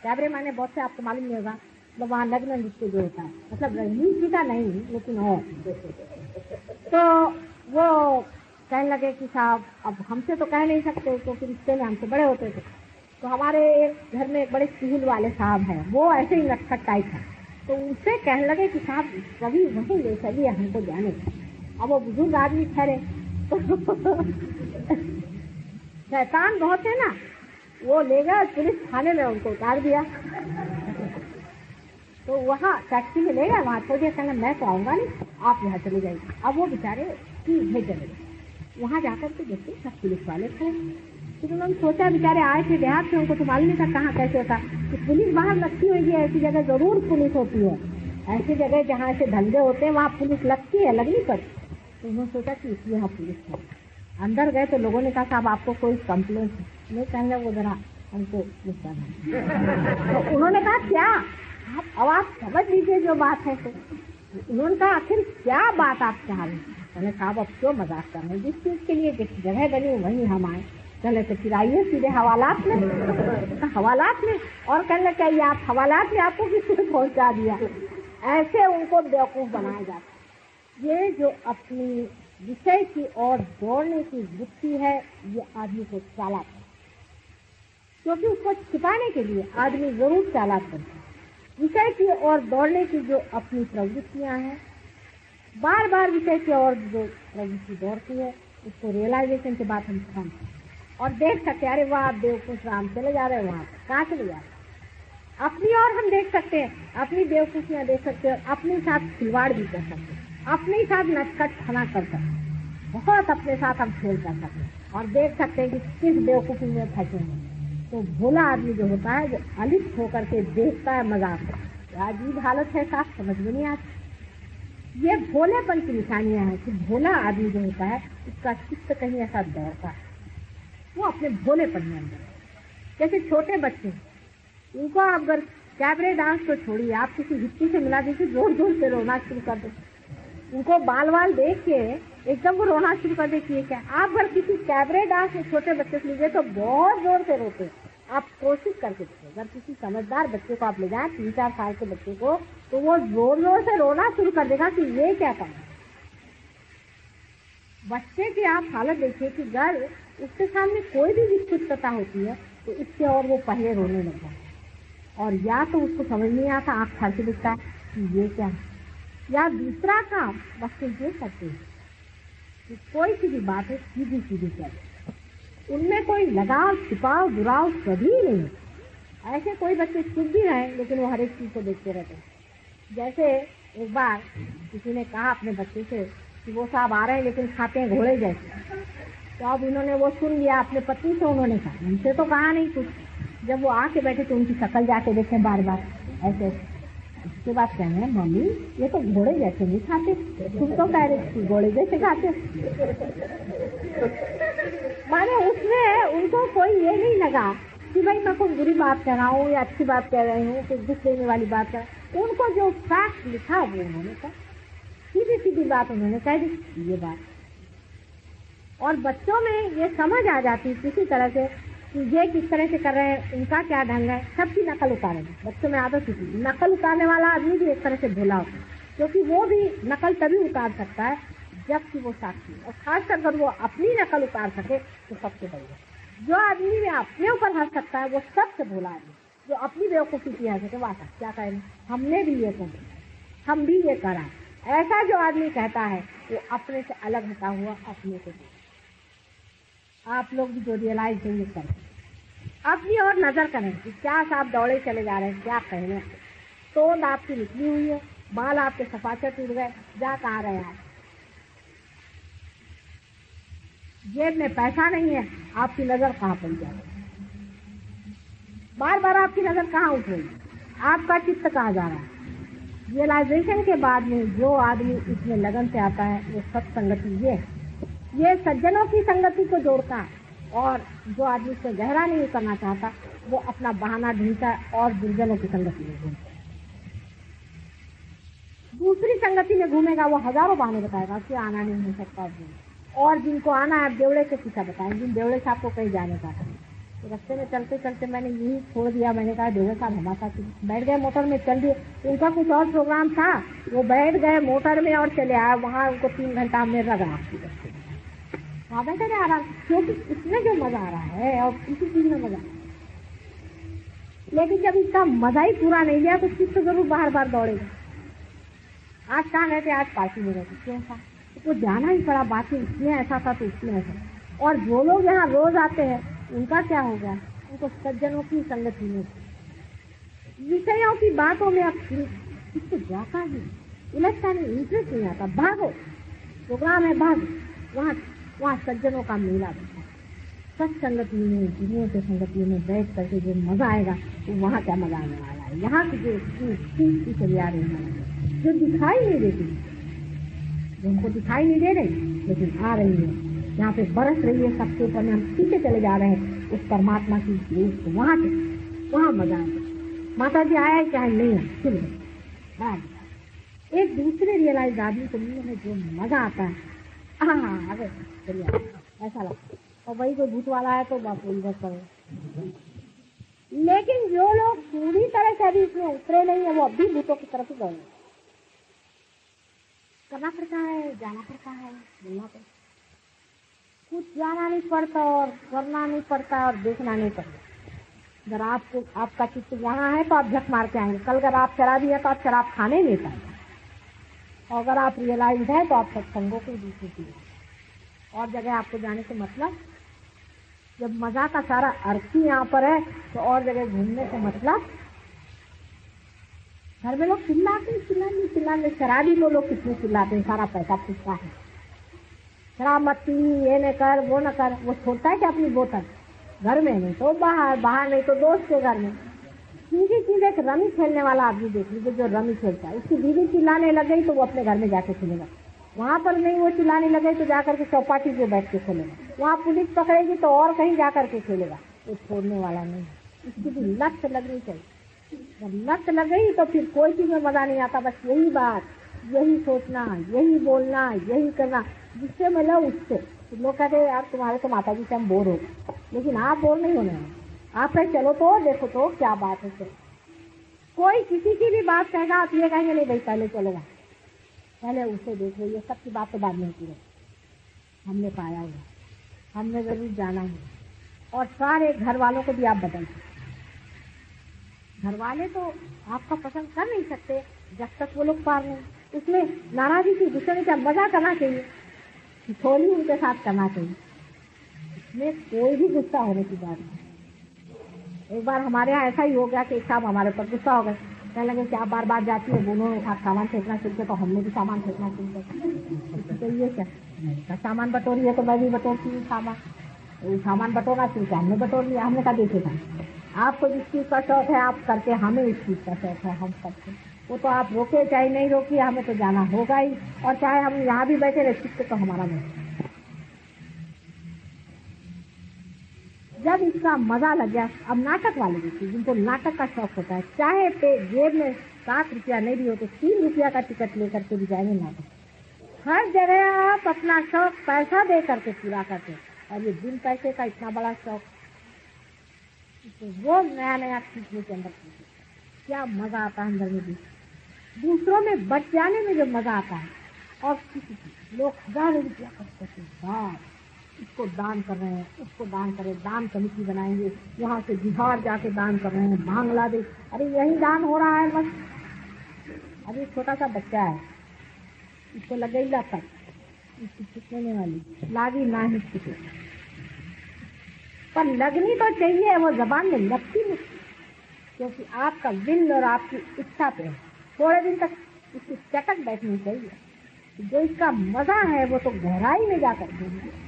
कैबरे माने बहुत से आपको मालूम नहीं होगा, मतलब वहाँ नग्न नृत्य जो होता है, मतलब रंगीन का नहीं लेकिन और। तो वो कहने लगे कि साहब अब हमसे तो कह नहीं सकते क्योंकि रिश्ते में हमसे बड़े होते थे। तो हमारे घर में एक बड़े स्कूल वाले साहब हैं, वो ऐसे ही नटखट टाइप है, तो उनसे कहने लगे कि साहब कभी वहीं ले चलिए हमको जाने। अब वो बुजुर्ग आदमी ठहरे, शैतान बहुत है ना, वो ले गया पुलिस थाने में, उनको उतार दिया। तो वहाँ टैक्सी में ले गया, वहाँ छोड़ दिया, कहना मैं तो आऊंगा नहीं, आप यहाँ चले जाइए। अब वो बेचारे सीधे चले गए। वहाँ जाकर के देखते सब पुलिस वाले थे। फिर उन्होंने सोचा बेचारे आए थे देहात से, उनको तो मालूम नहीं था कहाँ कैसे होता। तो पुलिस बाहर लगती होगी, ऐसी जगह जरूर पुलिस होती है, ऐसी जगह जहाँ से धंधे होते हैं वहाँ पुलिस लगती है, लगनी पड़ती। तो उन्होंने सोचा कि इसलिए यहाँ पुलिस है। अंदर गए तो लोगों ने कहा साहब आपको कोई कंप्लेंट नहीं, कहने वो जरा हमको गुस्सा नहीं। तो उन्होंने कहा क्या अब आप समझ लीजिए जो बात है। तो उन्होंने कहा आखिर क्या बात आप चाह रहे हैं। कहने साहब अब क्यों मजाक कर रहे हैं, जिस चीज के लिए जिस जगह बनी वहीं हम आए। चले तो फिर आइए सीधे हवालात में। हवालात में, और कहने चाहिए आप हवालात में आपको किसी ने पहुंचा दिया। ऐसे उनको बेवकूफ बनाया जाता। ये जो अपनी विषय की ओर दौड़ने की वृत्ति है, ये आदमी को चालाक है, क्योंकि उसको छिपाने के लिए आदमी जरूर चालाक बनता है। विषय की ओर दौड़ने की जो अपनी प्रवृत्तियां हैं, बार बार विषय की ओर जो प्रवृत्ति दौड़ती है, उसको रियलाइजेशन के बाद हम समझते और देख सकते अरे वाह आप बेवकूफ राम चले जा रहे हैं, वहां कहाँ चले जा रहे हैं। अपनी ओर हम देख सकते हैं, अपनी बेवकूफियां देख सकते हैं, अपने साथ खिलवाड़ भी कर सकते हैं, अपने साथ नटखट खाना कर सकते हैं, बहुत अपने साथ हम खेल कर सकते हैं और देख सकते हैं कि किस बेवकूफी में फंसे हैं। तो भोला आदमी जो होता है, जो अलिप्त होकर के देखता है मजाक, अजीब हालत है, साफ समझ में नहीं आती। ये भोलेपन की निशानियां हैं कि भोला आदमी जो होता है उसका चित्त कहीं ऐसा दौड़ता है, वो अपने भोलेपन में अंदर। जैसे छोटे बच्चे, उनको आप अगर कैबरे डांस तो छोड़िए, आप किसी हिप्पी से मिला दीजिए, जोर जोर से रोना शुरू कर दो, उनको बाल बाल देख के एकदम वो रोना शुरू कर देती क्या। आप अगर किसी कैबरे डांस में छोटे बच्चे से लीजिए तो बहुत जोर से रोते। आप कोशिश करके देखिए, अगर किसी समझदार बच्चे को आप ले जाए, 3-4 साल के बच्चे को, तो वो जोर जोर से रोना शुरू कर देगा कि ये क्या करना। बच्चे की आप हालत देखिए कि अगर उसके सामने कोई भी विकृतता होती है तो इससे और वो पहले रोने लगता है, और या तो उसको समझ नहीं आता, आँख फाड़ के दिखता है कि ये क्या है, या दूसरा काम बच्चे ये करते हैं कि कोई सी भी बात है सीधी सीधी कहते, उनमें कोई लगाव छिपाव दुराव कभी नहीं है। ऐसे कोई बच्चे चुप भी रहे लेकिन वो हर एक चीज को देखते रहते हैं। जैसे एक बार किसी ने कहा अपने बच्चे से कि वो साहब आ रहे हैं लेकिन खाते हैं घोड़े जैसे। तो अब उन्होंने वो सुन लिया, अपने पत्नी से उन्होंने कहा, उनसे तो कहा नहीं कुछ। जब वो आके बैठे तो उनकी शक्ल जाके देखे बार बार ऐसे। उसके बाद कह रहे हैं मम्मी ये तो घोड़े जैसे नहीं खाते, तुम तो कह रहे थे घोड़े जैसे खाते। माने उसमें उनको कोई ये नहीं लगा कि भाई मैं कोई बुरी बात कह रहा हूँ या अच्छी बात कह रही हूँ, कुछ दुख देने वाली बात कर। उनको जो फैक्ट लिखा वो उन्होंने कहा, सीधी सीधी बात उन्होंने कह दी ये बात। और बच्चों में ये समझ आ जाती किसी तरह से कि ये किस तरह से कर रहे हैं, उनका क्या ढंग है, सबकी नकल उतारेंगे। बच्चों में आदत होती है, नकल उतारने वाला आदमी भी एक तरह से भोला होता है, क्योंकि वो भी नकल तभी उतार सकता है जबकि वो साक्षी, और खासकर अगर वो अपनी नकल उतार सके तो सबसे बढ़िया। जो आदमी में अपने ऊपर हंस सकता है वो सबसे भोला आदमी, जो अपनी बेवकूफी की हंस सके वाह क्या कहें हमने भी ये कर, हम भी ये करा। ऐसा जो आदमी कहता है वो अपने से अलग हटा हुआ अपने को। आप लोग भी जो रियलाइज नहीं करें, अपनी और नजर करें कि क्या साहब दौड़े चले जा रहे हैं, क्या पहने, तोंद आपकी निकली हुई है, बाल आपके सफाचर टूट गए, जा कहाँ रहे हैं, जेब में पैसा नहीं है, आपकी नजर कहाँ पड़ जाएगी, बार बार आपकी नजर कहाँ उठ रही है, आपका चित्त कहाँ जा रहा है। रियलाइजेशन के बाद में जो आदमी इसमें लगन से आता है वो सत्संगति ये सज्जनों की संगति को जोड़ता है, और जो आदमी से गहरा नहीं करना चाहता वो अपना बहाना ढूंढता है और दुर्जनों की संगति में घूमता है। दूसरी संगति में घूमेगा वो हजारों बहाने बताएगा कि आना नहीं हो सकता, और जिनको आना है बेवड़े के सीधा बताएंगे, जिन बेवड़े साहब को कहीं जाने का है। तो रास्ते में चलते चलते मैंने यही छोड़ दिया, मैंने कहा बेवड़े साहब हमारे साथ बैठ गए, मोटर में चल दिए। उनका कुछ और प्रोग्राम था, वो बैठ गए मोटर में और चले आए, वहाँ उनको 3 घंटा हमने रगा वहाँ बैठे आ रहा, क्योंकि इसमें जो मजा आ रहा है और किसी चीज में मजा, लेकिन जब इसका मजा ही पूरा नहीं लिया तो चित्त जरूर बार बार दौड़ेगा। आज कहाँ गए थे, आज पार्टी में गए थे, क्यों था, वो जाना ही पड़ा, बाकी उसमें ऐसा था तो उसमें ऐसा। और जो लोग यहाँ रोज आते हैं उनका क्या हो गया, उनको सज्जनों की संगति में, विषयों की बातों में अब किसको जाता ही उलझता नहीं, इंटरेस्ट नहीं आता। भागो, प्रोग्राम है भागो, वहाँ सज्जनों का मेला बैठा, सत्संगति में, दुनिया के संगति में बैठ करके जो मजा आएगा तो वहाँ क्या मजा आने वाला है। यहाँ की जो चीज चली आ रही है जो दिखाई नहीं देती, जो हमको दिखाई नहीं दे रही लेकिन आ रही है, यहाँ पे बरस रही है सबके ऊपर में, हम पीछे चले जा रहे हैं उस परमात्मा की रूप को, वहाँ मजा आएगा। माता जी आया चाहे नहीं है, सुन एक दूसरे रियलाइज आदमी को मिलने में जो मजा आता है, हाँ अरे चलिए ऐसा लगता है। और वही कोई भूत वाला है तो बाप इधर करो। लेकिन जो लोग पूरी तरह से अभी इसमें उतरे नहीं है वो अभी भूतों की तरफ गए। करना पड़ता है, जाना पड़ता है, बोलना पड़ता, कुछ जाना नहीं पड़ता और करना नहीं पड़ता और देखना नहीं पड़ता। अगर आपको आपका चित्त यहाँ है तो आप झक मार के आएंगे। कल अगर आप शराबी है तो आप शराब खाने नहीं पाएंगे। और अगर आप रियलाइज है तो आप सत्संगों को दूसरे की और जगह आपको जाने से मतलब, जब मजा का सारा अर्थ ही यहाँ पर है तो और जगह घूमने से मतलब। घर में लोग चिल्लाते, शराबी को लोग कितने चिल्लाते हैं, सारा पैसा पूछता है, शराब मत पी, ये न कर वो न कर। वो छोड़ता है कि अपनी बोतल घर में नहीं तो बाहर नहीं तो दोस्त के घर में। सीधी एक रमी खेलने वाला आदमी देख लीजिए, जो रमी खेलता है उसकी बीवी चिल्लाने लग गई तो वो अपने घर में जाके खेलेगा। वहां पर नहीं वो चिल्लाने लगे तो जाकर के चौपाटी पे बैठ के खेलेगा। वहाँ पुलिस पकड़ेगी तो और कहीं जाकर के खेलेगा। वो छोड़ने वाला नहीं, इसकी भी लत लगनी चाहिए। जब लत लग गई तो फिर कोई चीज में मजा नहीं आता। बस यही बात, यही सोचना, यही बोलना, यही करना, जिससे मिला उससे। तो लोग कहते हैं यार तुम्हारे तो माता जी से हम बोर हो, लेकिन आप बोर नहीं होने हैं। आप कहे चलो तो देखो तो क्या बात है। कोई किसी की भी बात कहेगा आप ये कहेंगे नहीं भाई पहले चलेगा, पहले उसे देखो। ये सब की बात तो बाद में होती है। हमने पाया हुआ, हमने जरूर जाना है। और सारे घर वालों को भी आप बदल, घर वाले तो आपका पसंद कर नहीं सकते जब तक वो लोग पार नहीं। उसमें नाराजगी की गुस्से में क्या मजा करना चाहिए, थोड़ी उनके साथ करना चाहिए। इसमें कोई भी गुस्सा होने की बात नहीं। एक बार हमारे यहाँ ऐसा ही हो गया कि एक साहब हमारे पर गुस्सा हो गए, कहने लगे कि आप बार बार जाती है, दोनों ने साथ सामान फेंकना सीखे तो हमने भी सामान फेंकना सीखे। तो ये क्या सामान बटोरी है तो मैं भी बटोरती हूँ सामान बटोरना सीखे, हमने बटोर लिया। हमने कहा देखेगा आपको जिस चीज का शौक है आप करके, हमें इस चीज का शौक है हम करते। वो तो आप रोके चाहे नहीं रोकिए, हमें तो जाना होगा ही। और चाहे हम यहाँ भी बैठे रहे चित्त तो हमारा नहीं। जब इसका मजा लग गया, अब नाटक वाले देखिए जिनको नाटक का शौक होता है, चाहे जेब में 7 रुपया नहीं भी हो तो 3 रुपया का टिकट लेकर के भी जाएंगे नाटक। हर जगह आप अपना शौक पैसा दे करके पूरा करते हैं। और ये बिन पैसे का इतना बड़ा शौक, तो वो नया सीखने के अंदर क्या मजा आता है अंदर में भी, दूसरों में बच जाने में जो मजा आता है। और किसी लोग 1000 रुपया करते हैं, इसको दान कर रहे हैं, उसको दान कर रहे हैं, दान कमेटी बनाएंगे, यहाँ से बिहार जाके दान कर रहे हैं, बांग्लादेश, अरे यही दान हो रहा है बस। अभी छोटा सा बच्चा है, इसको लग गई लत, इसकी छुटने वाली लागी ना ही छुटे, पर लगनी तो चाहिए, वो जबान में लगती नहीं, क्योंकि आपका दिल और आपकी इच्छा पे थोड़े दिन तक इसकी चटक बैठनी चाहिए। जो इसका मजा है वो तो गहराई में जाकर के,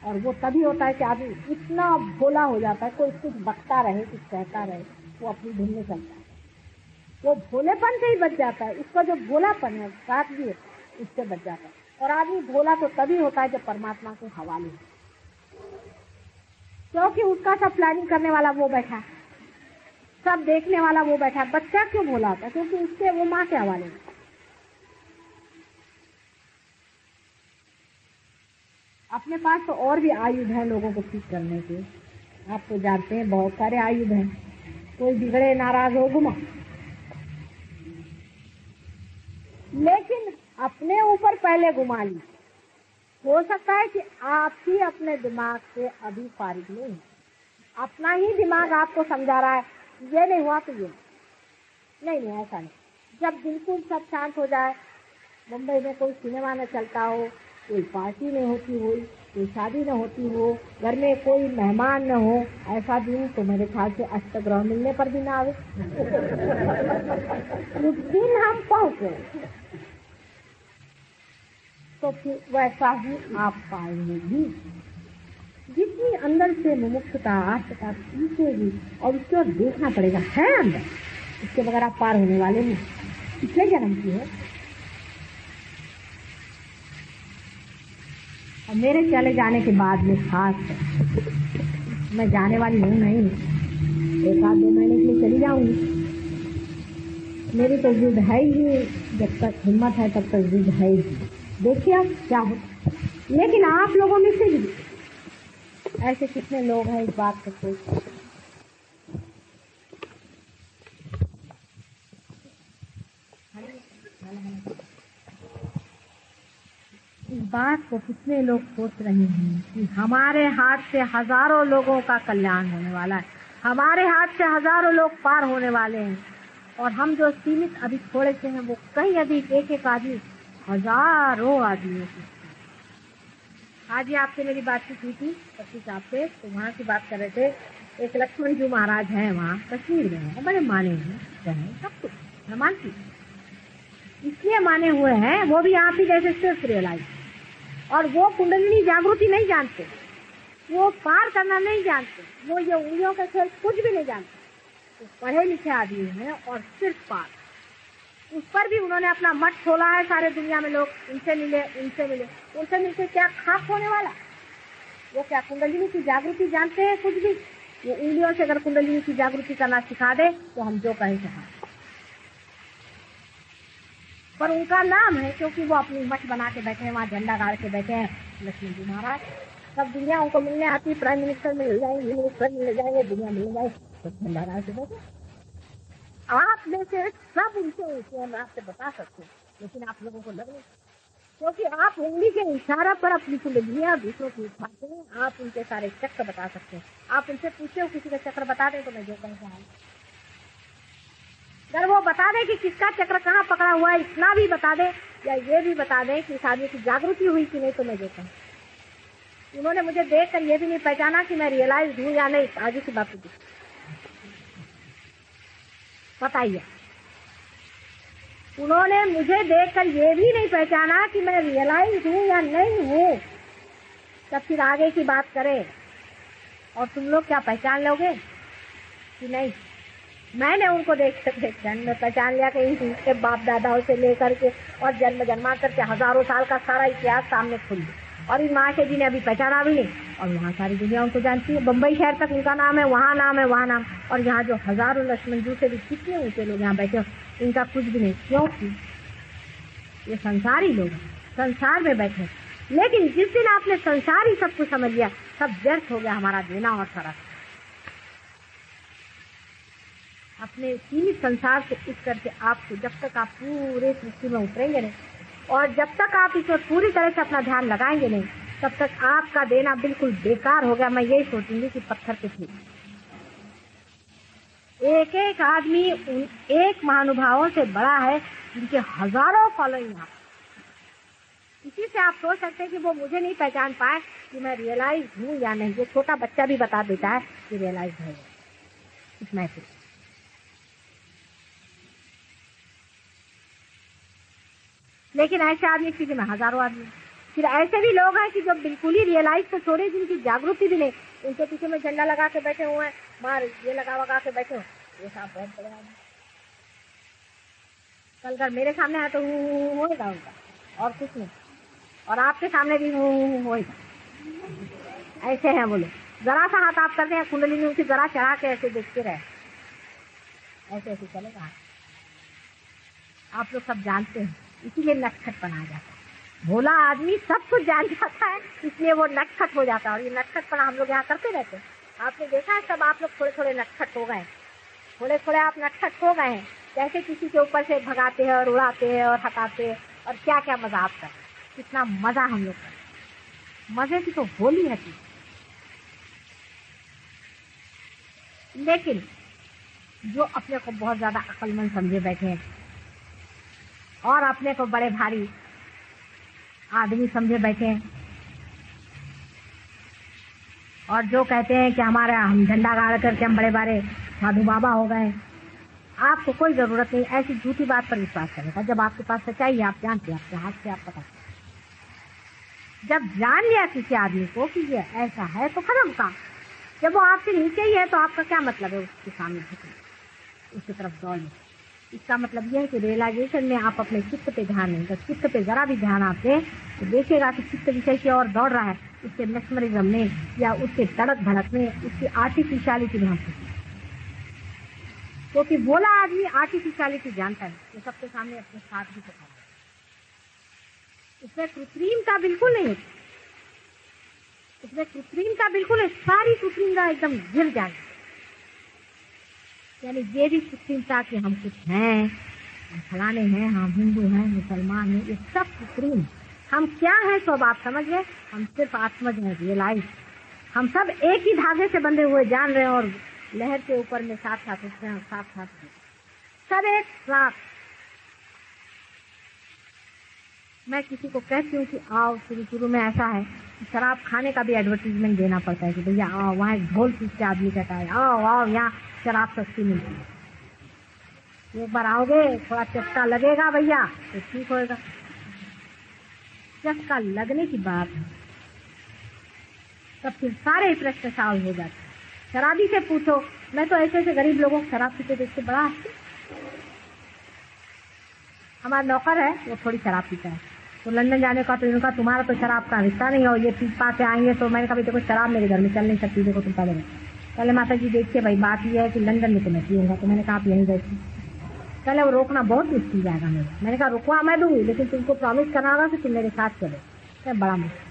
और वो तभी होता है कि आदमी इतना भोला हो जाता है, कोई कुछ बकता रहे कुछ कहता रहे वो अपनी धुन में चलता है, वो भोलेपन से ही बच जाता है। उसका जो भोलापन है साथ भी उससे बच जाता है। और आदमी भोला तो तभी होता है जब परमात्मा के हवाले हो, क्योंकि उसका सब प्लानिंग करने वाला वो बैठा, सब देखने वाला वो बैठा। बच्चा क्यों भोला होता है, क्योंकि उसके वो माँ के हवाले है। अपने पास तो और भी आयुध हैं लोगों को ठीक करने के, आप तो जानते हैं बहुत सारे आयुध हैं। कोई बिगड़े नाराज हो घुमा, लेकिन अपने ऊपर पहले घुमा ली। हो सकता है कि आप ही अपने दिमाग से अभी फारिग नहीं, अपना ही दिमाग आपको समझा रहा है ये नहीं हुआ तो ये नहीं, ऐसा नहीं। जब बिल्कुल सब शांत हो जाए मुंबई में कोई सिनेमा न चलता हो, कोई पार्टी नहीं होती हो, कोई शादी न होती हो, घर में कोई मेहमान न हो, ऐसा दिन तो मेरे ख्याल से अष्टग्रह मिलने पर भी ना आवे। उस दिन हम पहुंचे तो फिर वैसा ही आप पाएंगे भी। जितनी अंदर से मुमुक्षुता आस्था सीखेगी और उसको देखना पड़ेगा है अंदर, इसके बगैर आप पार होने वाले नहीं। पिछले जन्म की है और मेरे चले जाने के बाद में खास है, मैं जाने वाली हूँ नहीं, 1-2 महीने के लिए चली जाऊंगी। मेरी तो जिद है ही, जब तक हिम्मत है तब तक जिद है ही। देखिए आप क्या हो। लेकिन आप लोगों में से भी ऐसे कितने लोग हैं इस बात को सोचते, इस बात को कितने लोग सोच रहे हैं कि हमारे हाथ से हजारों लोगों का कल्याण होने वाला है, हमारे हाथ से हजारों लोग पार होने वाले हैं, और हम जो सीमित अभी थोड़े से हैं वो कहीं अधिक, एक आदमी हजारों आदमियों की। आज ही आपसे मेरी बातचीत हुई थी पति साहब से, तो वहाँ की बात कर रहे थे। एक लक्ष्मण जी महाराज हैं वहाँ कश्मीर में हैं, बड़े माने हैं, सब कुछ मैं मानती, इसलिए माने हुए हैं वो भी आप ही जैसे सिर्फ रियलाइज, और वो कुंडलिनी जागृति नहीं जानते, वो पार करना नहीं जानते, वो ये उंगलियों का खेल कुछ भी नहीं जानते। तो पढ़े लिखे आदमी हैं और सिर्फ पार, उस पर भी उन्होंने अपना मठ खोला है। सारे दुनिया में लोग उनसे मिले, उनसे मिलकर क्या खास होने वाला? वो क्या कुंडलिनी की जागृति जानते हैं? कुछ भी। वो उंगलियों से अगर कुंडलिनी की जागृति करना सिखा दे तो हम जो कहें सिखा, पर उनका नाम है क्योंकि वो अपनी मठ बना के बैठे हैं, वहाँ झंडा गाड़ के बैठे हैं लक्ष्मण जी महाराज। सब दुनिया उनको मिलने आती, प्राइम मिनिस्टर मिल जाएंगे, मिनिस्टर मिल जाएंगे, दुनिया मिल जाएगी, तो झंडा गाड़ के बैठे। आप में से सब उनसे मैं आपसे बता सकते, लेकिन आप लोगों को लग नहीं, क्योंकि आप उंगली के इशारा पर अपनी कुंडलियां दूसरों की उठाते हैं। आप उनके सारे चक्र बता सकते हैं। आप उनसे पूछते हो किसी का चक्र बता दें तो मैं जो कहूँ, अगर वो बता दे कि किसका चक्र कहाँ पकड़ा हुआ है, इतना भी बता दे, या ये भी बता दे कि इस आदमी की जागृति हुई कि नहीं, तो मैं जो कहूँ। उन्होंने मुझे देखकर ये भी नहीं पहचाना कि मैं रियलाइज हूँ या नहीं। आगे की बात बताइए, उन्होंने मुझे देखकर ये भी नहीं पहचाना कि मैं रियलाइज हूँ या नहीं हूँ, तब फिर आगे की बात करें। और तुम लोग क्या पहचान लोगे कि नहीं? मैंने उनको देख में पहचान लिया कि इनके बाप दादाओं से लेकर के और जन्म जन्मांतर के हजारों साल का सारा इतिहास सामने खुल गया, और इन महाशय जी ने अभी पहचाना भी नहीं, और वहाँ सारी दुनिया उनको जानती है। बम्बई शहर तक उनका नाम है, वहाँ नाम है, वहाँ नाम, और यहाँ जो हजारों लक्ष्मण जी से भी कितने ऊंचे लोग यहाँ बैठे हो, इनका कुछ भी नहीं, क्योंकि ये संसारी लोग संसार में बैठे। लेकिन जिस दिन आपने संसारी सब कुछ समझ लिया, सब व्यर्थ हो गया हमारा देना और सरस। अपने सीमित संसार से उठ करके आपको, जब तक आप पूरे सृष्टि में उतरेंगे नहीं, और जब तक आप इसमें पूरी तरह से अपना ध्यान लगाएंगे नहीं, तब तक आपका देना बिल्कुल बेकार हो गया। मैं यही सोचूंगी कि पत्थर पे थी। एक एक आदमी उन एक महानुभावों से बड़ा है जिनके हजारों फॉलोइंग हैं। इसी से आप सोच सकते हैं कि वो मुझे नहीं पहचान पाए कि मैं रियलाइज हूँ या नहीं। ये छोटा बच्चा भी बता देता है कि रियलाइज है इस मैसेज। लेकिन ऐसे आदमी स्थिति में हजारों आदमी, फिर ऐसे भी लोग हैं कि जो बिल्कुल ही रियलाइज को छोड़े, जिनकी जागृति भी नहीं, उनके पीछे में झंडा लगा के बैठे हुए हैं, मार ये लगा के बैठे हो। ये साहब बहुत बड़े आदमी, कल कर मेरे सामने आए तो होएगा उनका, और कुछ नहीं, और आपके सामने भी होएगा। ऐसे हैं बोले, जरा सा हाथ आप करते हैं, कुंडलिनी उनकी जरा चढ़ा के ऐसे देखते रहे, ऐसे ऐसे चलेगा। आप लोग सब जानते हैं, इसीलिए नटखट बना जाता है। भोला आदमी सब कुछ जान जाता है, इसलिए वो नटखट हो जाता है, और ये नटखटपना हम लोग यहाँ करते रहते हैं। आपने देखा है, सब आप लोग थोड़े थोड़े नटखट हो गए, थोड़े थोड़े आप नटखट हो गए हैं, कैसे किसी के ऊपर से भगाते हैं और उड़ाते हैं और हटाते हैं, और क्या क्या मजा आपका, कितना मजा हम लोग करते। मजे की तो होली है थी। लेकिन जो अपने को बहुत ज्यादा अक्लमंद समझे बैठे हैं, और अपने को बड़े भारी आदमी समझे बैठे हैं, और जो कहते हैं कि हम झंडा गाड़ करके हम बड़े बड़े साधु बाबा हो गए। आपको कोई जरूरत नहीं ऐसी झूठी बात पर विश्वास करने का। जब आपके पास सच्चाई है, आप जानते हैं, आपके हाथ से आप पता, जब जान लिया किसी आदमी को कि ये ऐसा है तो खत्म काम। जब वो आपसे नीचे ही है तो आपका क्या मतलब है उसके सामने झुकने, उसकी तरफ दौड़ने। इसका मतलब यह है कि रियलाइजेशन में आप अपने चित्त पे ध्यान नहीं, तो चित्त पे जरा भी ध्यान आप दें तो देखिएगा कि चित्त विषय की ओर दौड़ रहा है, उसके मैस्मरिज्म में या उसके धड़क धड़क में, उसकी आर्टिफिशियलिटी में हम क्योंकि बोला आदमी आर्टिफिशियलिटी जानता है, वो सबके सामने अपने साथ भी दिखा, इसमें कृत्रिमता बिल्कुल नहीं होती, इसमें कृत्रिमता बिल्कुल नहीं, सारी कृत्रिमता एकदम गिर जाए। यानी ये भी कृत्रिमता कि हम कुछ हैं, हम फलाने हैं, हम हिंदू हैं, मुसलमान हैं, ये सब कृत्रिम। हम क्या हैं सब आप समझ गए, हम सिर्फ आत्मज हैं, रियलाइज। हम सब एक ही धागे से बंधे हुए जान रहे हैं और लहर के ऊपर में साथ साथ उठते हैं, साथ साथ सब एक साथ। मैं किसी को कहती हूँ कि आओ, शुरू में ऐसा है कि शराब खाने का भी एडवर्टीजमेंट देना पड़ता है कि भैया आओ, वहाँ एक ढोल पीस के आदमी कहता है आओ आओ, यहाँ शराब सस्ती मिलती है, एक बार आओगे थोड़ा चस्का लगेगा भैया तो ठीक होएगा। चस्का लगने की बात है, तब फिर सारे प्रश्न सॉल्व हो जाते। शराबी से पूछो, मैं तो ऐसे ऐसे गरीब लोगों को शराब पीते देखते बड़ा हमारा नौकर है, वो थोड़ी शराब पीता है, तो लंदन जाने का तो इनका तुम्हारा तो शराब का रिश्ता नहीं हो, ये पी पा के आएंगे। तो मैंने कहा देखो शराब मेरे घर में चल नहीं सकती, देखो तुम पहले माता जी देखिए भाई बात ये है कि लंदन में तो मैं पीऊंगा। तो मैंने कहा आप यहीं बैठिए, पहले वो रोकना बहुत मुश्किल जाएगा मेरा। मैंने कहा रुकवा मैं दूंगी, लेकिन तुमको प्रॉमिस करना होगा कि तुम मेरे साथ चलो। क्या बड़ा मुश्किल,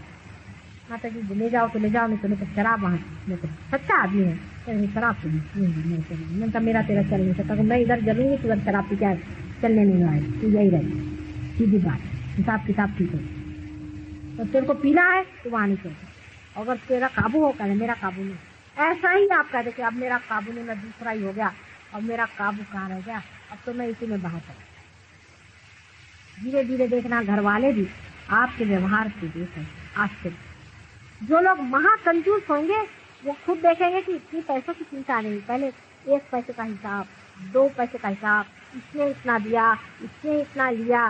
माता जी ले जाओ तो ले जाओ, नहीं तो नहीं तो शराब वहाँ सच्चा आदमी है, शराब तो मैंने कहा मेरा तेरा चल नहीं सकता, तो मैं इधर जरूरी तुरंत शराब पी क्या चलने नहीं आए, तू यही रहे, सीधी बात, हिसाब किताब ठीक है। तो तेरे को पीना है तो वहाँ नहीं चलता, अगर तेरा काबू हो करे मेरा काबू नहीं। ऐसा ही आप कहते कि अब मेरा काबू नहीं, मैं दूसरा ही हो गया, अब मेरा काबू कहाँ रह गया, अब तो मैं इसी में बहाता। धीरे धीरे देखना घर वाले भी आपके व्यवहार से देखें आश्चर्य। जो लोग महाकंजूस होंगे वो खुद देखेंगे कि इतनी पैसों की चिंता नहीं, पहले 1 पैसे का हिसाब, 2 पैसे का हिसाब, इसने इतना दिया, इसने इतना लिया,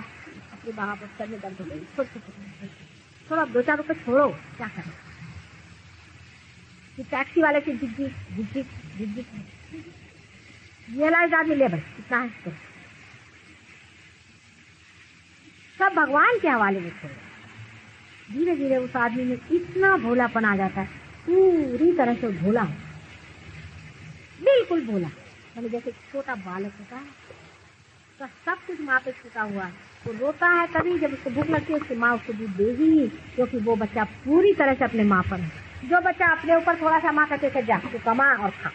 अपने बाबा बच्चर में दर्द हो गई, थोड़ा 2-4 रुपए छोड़ो, क्या करें कि टैक्सी वाले की झिझिक रियलाइज आदमी ले भाई कितना है तो सब भगवान के हवाले में छोड़ो। धीरे धीरे उस आदमी में इतना भोलापन आ जाता है, पूरी तरह से भोला, बिल्कुल भोला, मतलब जैसे छोटा बालक होता है तो सब कुछ माँ पे छुटा हुआ है। वो रोता है तभी जब उसको भूख लगती है, उसकी माँ उसको दूध देगी, क्योंकि वो बच्चा पूरी तरह से अपने माँ पर है। जो बच्चा अपने ऊपर थोड़ा सा माँ कहते हैं जा तू कमा और खा,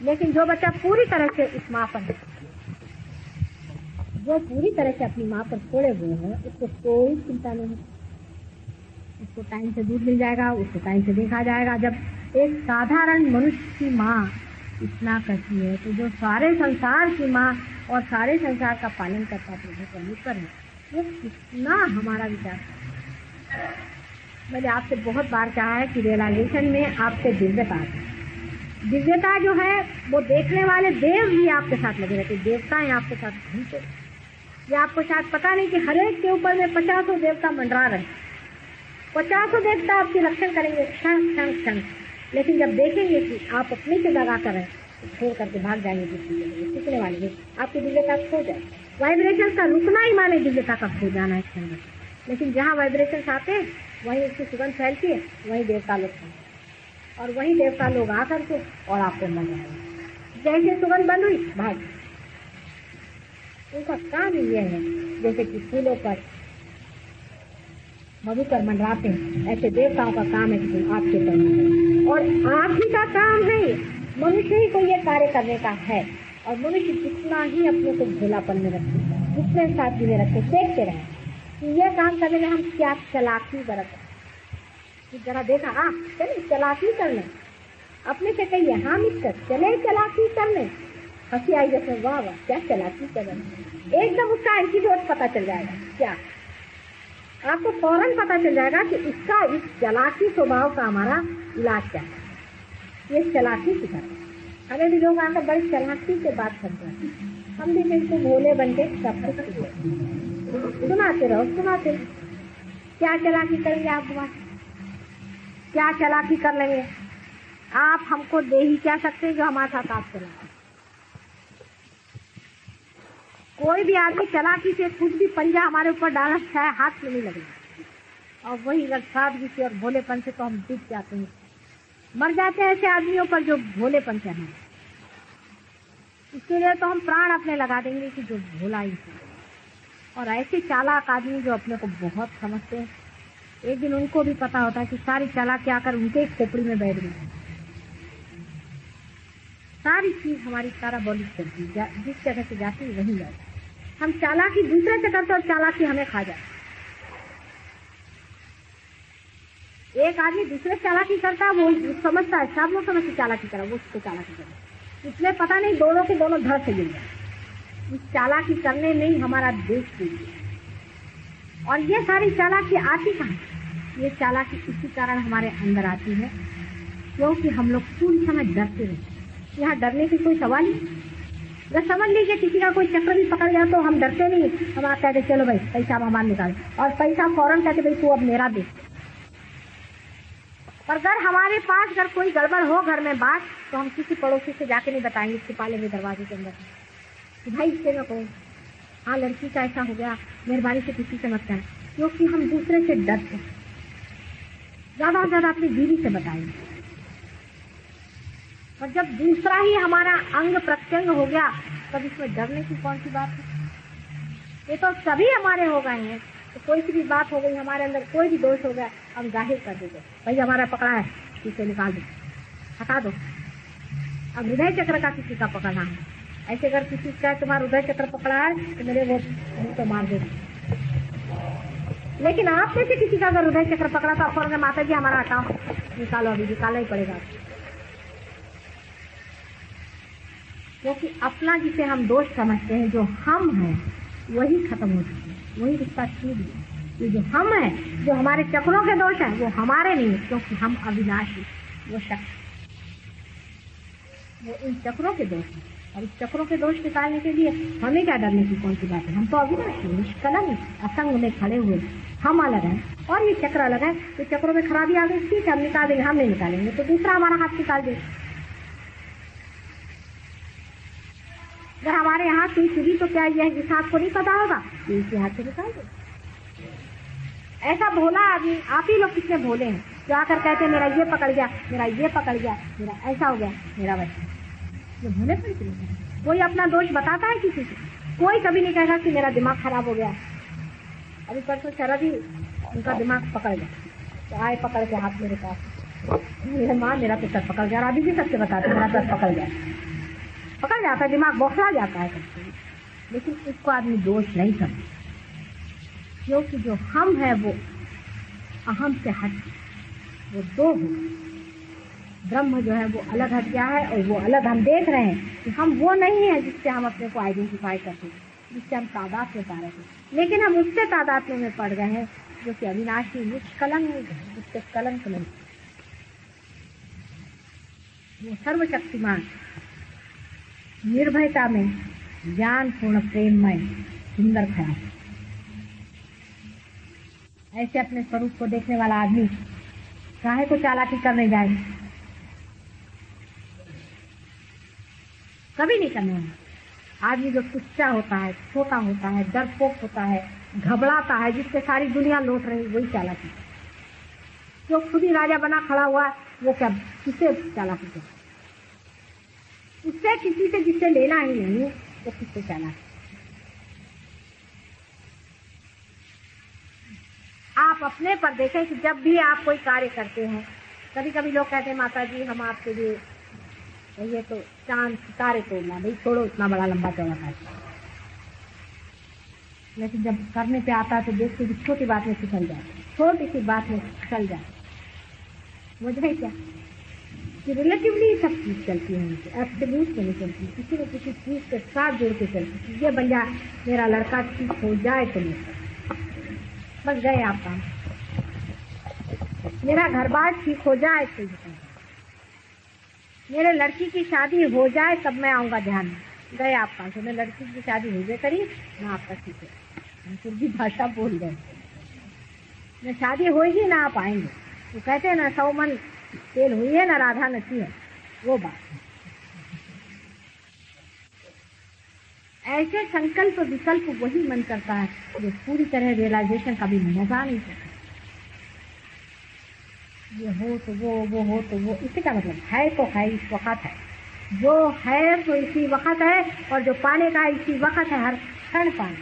लेकिन जो बच्चा पूरी तरह से उस माँ पर है, जो पूरी तरह से अपनी माँ पर छोड़े हुए हैं, उसको कोई चिंता नहीं, उसको टाइम से दूध मिल जाएगा, उसको टाइम से देखा जाएगा। जब एक साधारण मनुष्य की माँ इतना करती है तो जो सारे संसार की माँ और सारे संसार का पालन करता प्रभु परमेश्वर है, वो कितना हमारा विचार। मैंने आपसे बहुत बार कहा है कि रियलाइजेशन में आपसे दिव्यता है। दिव्यता जो है वो देखने वाले देव भी आपके साथ लगे रहते, देवताएं आपके साथ घूमते। ये आपको शायद पता नहीं कि हर एक के ऊपर में 50 देवता मंडरा रहे, 50 देवता आपकी रक्षण करेंगे क्षण क्षण क्षण, लेकिन जब देखेंगे कि आप अपने से दगा कर रहे हैं तो छोड़ करके भाग जाएंगे, सीखने वाले में आपकी दिव्यता खो जाए। वाइब्रेशन का रुकना ही माने दिव्यता का खो जाना है क्षण में। लेकिन जहाँ वाइब्रेशन आते हैं वहीं उसकी सुगंध फैलती है, वहीं देवता लोग और वहीं देवता लोग आकर के और आपको मर जाएंगे। जैसे सुगंध बंद हुई भाग, उनका काम ये है जैसे कि फूलों पर मधुकर मंडराते हैं, ऐसे देवताओं का काम है कि आपके पर, और आप ही का काम है, मनुष्य ही को ये कार्य करने का है। और मनुष्य जितना ही अपने को भोलापन में रखे, जितने साथी में रखे, देखते रहे कि ये काम करने में हम क्या चालाकी बरतें। जरा देखा चले चालाकी करने, अपने से कहिए हाँ मिस्टर चले चालाकी करने, हंसी आई जैसे वाह वाह क्या चालाकी कर रहे हैं। एकदम उसका एंटीडोट पता चल जाएगा। क्या आपको फौरन पता चल जाएगा कि इसका इस चालाकी स्वभाव का हमारा इलाज क्या है। ये चालाकी सिखाते हैं। हमें भी लोग आकर बड़ी चालाकी से बात करते हैं, हम भी बिल्कुल भोले बन के सब कुछ सुनाते रहो सुनाते। क्या चालाकी करेंगे आप हमारे, क्या चालाकी कर लेंगे आप? हमको दे ही क्या सकते हैं जो हमारे साथ आप चलाते। कोई भी आदमी चालाकी से कुछ भी पंजा हमारे ऊपर डालना चाहे हाथ में नहीं लगेगा। और वही अगर सादगी से और भोलेपन से तो हम डूब जाते हैं, मर जाते हैं ऐसे आदमियों पर जो भोलेपन से हैं। इसके लिए तो हम प्राण अपने लगा देंगे कि जो भोला इंसान। और ऐसे चालाक आदमी जो अपने को बहुत समझते हैं, एक दिन उनको भी पता होता है कि सारी चालाकी आकर उनके खोपड़ी में बैठ गई। सारी चीज हमारी सारा बॉडी चलती, जिस जगह से जाती है वही जाती। हम चालाकी दूसरे से करते और चालाकी हमें खा जाए। एक आदमी दूसरे चालाकी करता है, वो समझता है सब लोग समझ के चालाकी करा, वो उसको चालाकी करे, इसलिए पता नहीं दोनों के दोनों धड़ से गिर गए। इस चालाकी करने में ही हमारा देश गिर गया। और ये सारी चालाकी आती कहाँ? ये चालाकी इसी कारण हमारे अंदर आती है क्योंकि हम लोग पूरी समय डरते रहते। यहाँ डरने की कोई सवाल नहीं। अगर समझ लीजिए किसी का कोई चक्र भी पकड़ गया तो हम डरते नहीं, हम आप कहते चलो भाई पैसा हम हमारा निकाल, और पैसा फौरन कहते भाई तू अब मेरा दे। पर अगर हमारे पास अगर कोई गड़बड़ हो घर में बात, तो हम किसी पड़ोसी से जाके नहीं बताएंगे, छिपा लेंगे दरवाजे के अंदर कि भाई इससे ना कहो, हाँ लड़की का ऐसा हो गया, मेहरबानी से किसी से मत कहना, क्योंकि हम दूसरे से डरते हैं। ज्यादा से ज्यादा अपनी बीवी से बताएंगे। और जब दूसरा ही हमारा अंग प्रत्यंग हो गया तब इसमें डरने की कौन सी बात है? ये तो सभी हमारे हो गए हैं। तो कोई सी भी बात हो गई, हमारे अंदर कोई भी दोष हो गया, हम जाहिर कर देते, भाई हमारा पकड़ा है, इसे निकाल दो, हटा दो। अब हृदय चक्र का किसी का पकड़ना है, ऐसे अगर किसी का तुम्हारा हृदय चक्र पकड़ा है तो मेरे वो मुंह तो मार देगा। लेकिन आप में से किसी का अगर हृदय चक्र पकड़ा तो आप माता जी हमारा हटाओ, निकालो, अभी निकालना ही पड़ेगा। क्योंकि अपना जिसे हम दोष समझते हैं, जो हम हैं वही खत्म हो चुकी है, वही रिश्ता छूट गया। ये जो हम हैं, जो हमारे चक्रों के दोष हैं, वो हमारे नहीं है, क्योंकि हम अविनाशी, वो शक्ति, वो इन चक्रों के दोष हैं। और इस चक्रों के दोष निकालने के लिए हमें क्या डरने की कौन सी बात है? हम तो अविनाशी, निष्कलंक, असंग में खड़े हुए हम अलग हैं और ये चक्र अलग है। तो चक्रों में खराबी आ गई, ठीक है हम निकाल देंगे, हम नहीं निकालेंगे तो दूसरा हमारा हाथ निकाल देगा। अगर हमारे यहाँ सुई चुभी तो क्या यह इस हाथ को नहीं पता होगा, इसी हाथ से निकाल दो। ऐसा भोला आदमी, आप ही लोग कितने भोले हैं जो आकर कहते हैं मेरा ये पकड़ गया, मेरा ये पकड़ गया, मेरा ऐसा हो गया, मेरा वैसा। ये भोले पर कोई अपना दोष बताता है किसी से? कोई कभी नहीं कहेगा कि मेरा दिमाग खराब हो गया। अभी परसों शरद ही उनका दिमाग पकड़ गया, तो आए पकड़ के हाथ मेरे पास, मेरे माँ मेरा तो सर पकड़ गया। अभी भी सबसे बताते मेरा सर पकड़ गया, पकड़ जाता है, दिमाग बौखला जाता है सबसे। लेकिन इसको आदमी दोष नहीं करता, क्योंकि जो हम है वो अहम से हट, वो दो हो। ब्रह्म जो है वो अलग हट गया है और वो अलग हम देख रहे हैं कि हम वो नहीं है जिससे हम अपने को आइडेंटिफाई करते हैं, जिससे हम तादाद में पा रहे थे। लेकिन हम उससे तादाद में पड़ गए हैं जो कि अविनाशी, निष्कलंक है, जिससे कलंक नहीं, वो सर्वशक्तिमान, निर्भयता में, ज्ञान पूर्ण, प्रेममय, सुंदर ख्याल। ऐसे अपने स्वरूप को देखने वाला आदमी काहे को चालाकी करने जाए? कभी नहीं करना है। आदमी जो तुच्चा होता है, छोटा होता है, डरपोक होता है, घबराता है, जिससे सारी दुनिया लौट रही, वही चालाकी। जो खुद ही राजा बना खड़ा हुआ वो क्या किसे चालाकी करे? उससे किसी से जिससे लेना ही नहीं तो किससे चालाकी? आप अपने पर देखें कि जब भी आप कोई कार्य करते हैं, कभी कभी लोग कहते हैं माता जी हम आपके लिए ये तो चांद सितारे तोड़ना, भाई छोड़ो इतना बड़ा लंबा चौड़ा कार्य। लेकिन जब करने पे आता है तो देखते कि छोटी बात में फिसल जाए, छोटी सी बात में फिसल जाए, मुझे क्या कि रिलेटिवली सब चीज चलती है उनसे, एब्सोल्यूट में नहीं चलती, किसी न किसी चीज के साथ जुड़ के चलती। ये बन जाए मेरा लड़का ठीक हो जाए तो नहीं, बस गए आप काम। मेरा घर बार ठीक हो जाए तो मेरे लड़की की शादी हो जाए तब मैं आऊंगा ध्यान में, गए आप पास। मैं लड़की की शादी हो जाए करी ना आपका ठीक है, हम तुर्की भाषा बोल रहे न शादी होगी ना आप आएंगे। वो कहते हैं ना 100 मन तेल हुई है ना राधा नची है, वो बात। ऐसे संकल्प विकल्प वही मन करता है जो पूरी तरह रियलाइजेशन का भी मजा नहीं सकता। ये हो तो वो हो तो वो, इसी का मतलब है तो है, इस वक्त है, जो है तो इसी वक्त है, और जो पाने का इसी वक्त है, हर क्षण पाने,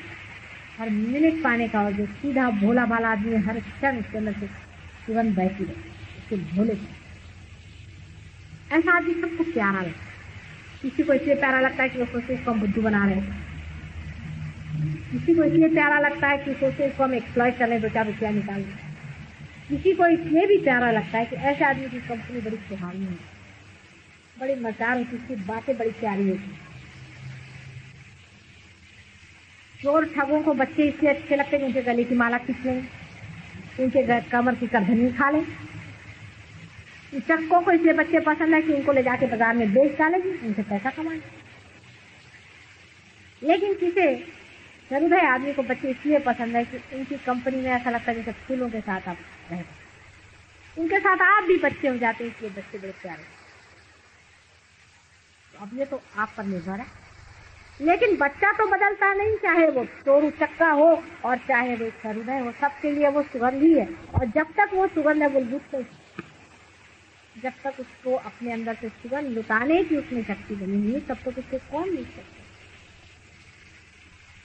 हर मिनट पाने का। और जो सीधा भोला भाला आदमी है, हर क्षण उसके अंदर से जीवन बहती रहे, उसके भोले को। ऐसा आदमी सबको प्यारा लगता है। किसी को इसलिए प्यारा लगता है कि वो सोचते इसको हम बुद्धू बना रहे हैं, किसी को इसलिए प्यारा लगता है कि सोचते इसको हम एक्सप्लॉइट कर लें, 2-4 रुपया निकाल लें, किसी को इसलिए भी प्यारा लगता है कि ऐसे आदमी की कंपनी बड़ी सुहावनी है, बड़ी मजेदार होती, उसकी बातें बड़ी प्यारी होती। चोर ठगों को बच्चे इसलिए अच्छे लगते हैं कि उनके गले की माला खींच लें, उनके कमर की करधनी खा लें। चक्कों को इसलिए बच्चे पसंद है कि उनको ले जाके बाजार में बेच डालेंगे, उनसे पैसा कमाएं। लेकिन किसी हृदय आदमी को बच्चे इसलिए पसंद है कि उनकी कंपनी में ऐसा लगता है जैसे फूलों के साथ आप रहते, उनके साथ आप भी बच्चे हो जाते हैं, इसलिए बच्चे बड़े प्यारे। तो अब ये तो आप पर निर्भर है। लेकिन बच्चा तो बदलता नहीं, चाहे वो चोरू चक्का हो और चाहे वो हृदय हो, सबके लिए वो सुगंध ही है। और जब तक वो सुगंध है वो लुट, जब तक उसको अपने अंदर से सुगंध लुटाने की उसमें शक्ति बनी हुई है, तब तक उसको कौन लूट सकता है।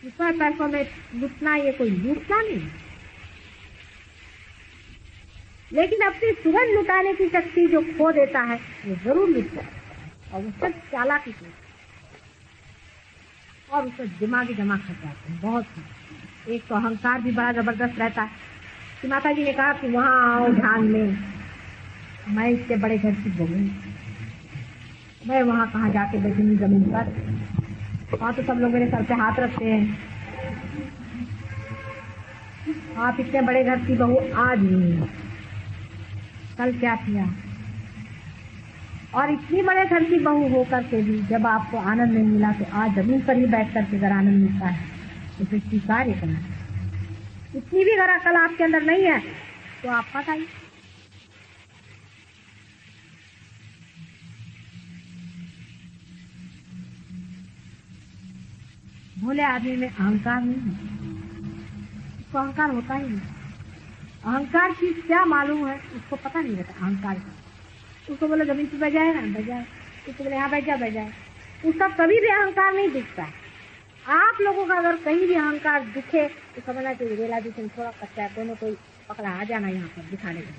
रुपये पैसों में लुटना ये कोई लूटना नहीं, लेकिन अपनी सुगंध लुटाने की शक्ति जो खो देता है वो जरूर लुटता है, और उससे चालाकी से और उससे दिमागी जमा कर जाते हैं बहुत। एक तो अहंकार भी बड़ा जबरदस्त रहता है कि माता जी ने कहा कि वहां आओ ध्यान में, मैं इससे बड़े घर की बहू, मैं वहां कहाँ जाके बैठूंगी जमीन पर, वहां तो सब लोग मेरे सर पे हाथ रखते हैं। आप इतने बड़े घर की बहू आज नहीं, कल क्या किया। और इतनी बड़े घर की बहू होकर के भी जब आपको आनंद नहीं मिला तो आज जमीन पर ही बैठ करके अगर आनंद मिलता है तो फिर स्वीकार करना। इतनी भी अगर अकल आपके अंदर नहीं है तो आप फंस आइए। भोले आदमी में अहंकार नहीं है, उसको अहंकार होता ही नहीं। अहंकार चीज क्या मालूम है उसको पता नहीं रहता। अहंकार उसको बोले जमीन पर बैठ जाए ना, बैठ जाए, उसको बोले यहाँ बैठ जाए, बैठ जाए, उसका कभी भी अहंकार नहीं दिखता है। आप लोगों का अगर कहीं भी अहंकार दिखे तो समझना चाहिए रियलाइजेशन थोड़ा कच्चा है, दोनों कोई पकड़ा आ जाना यहाँ पर दिखाने के।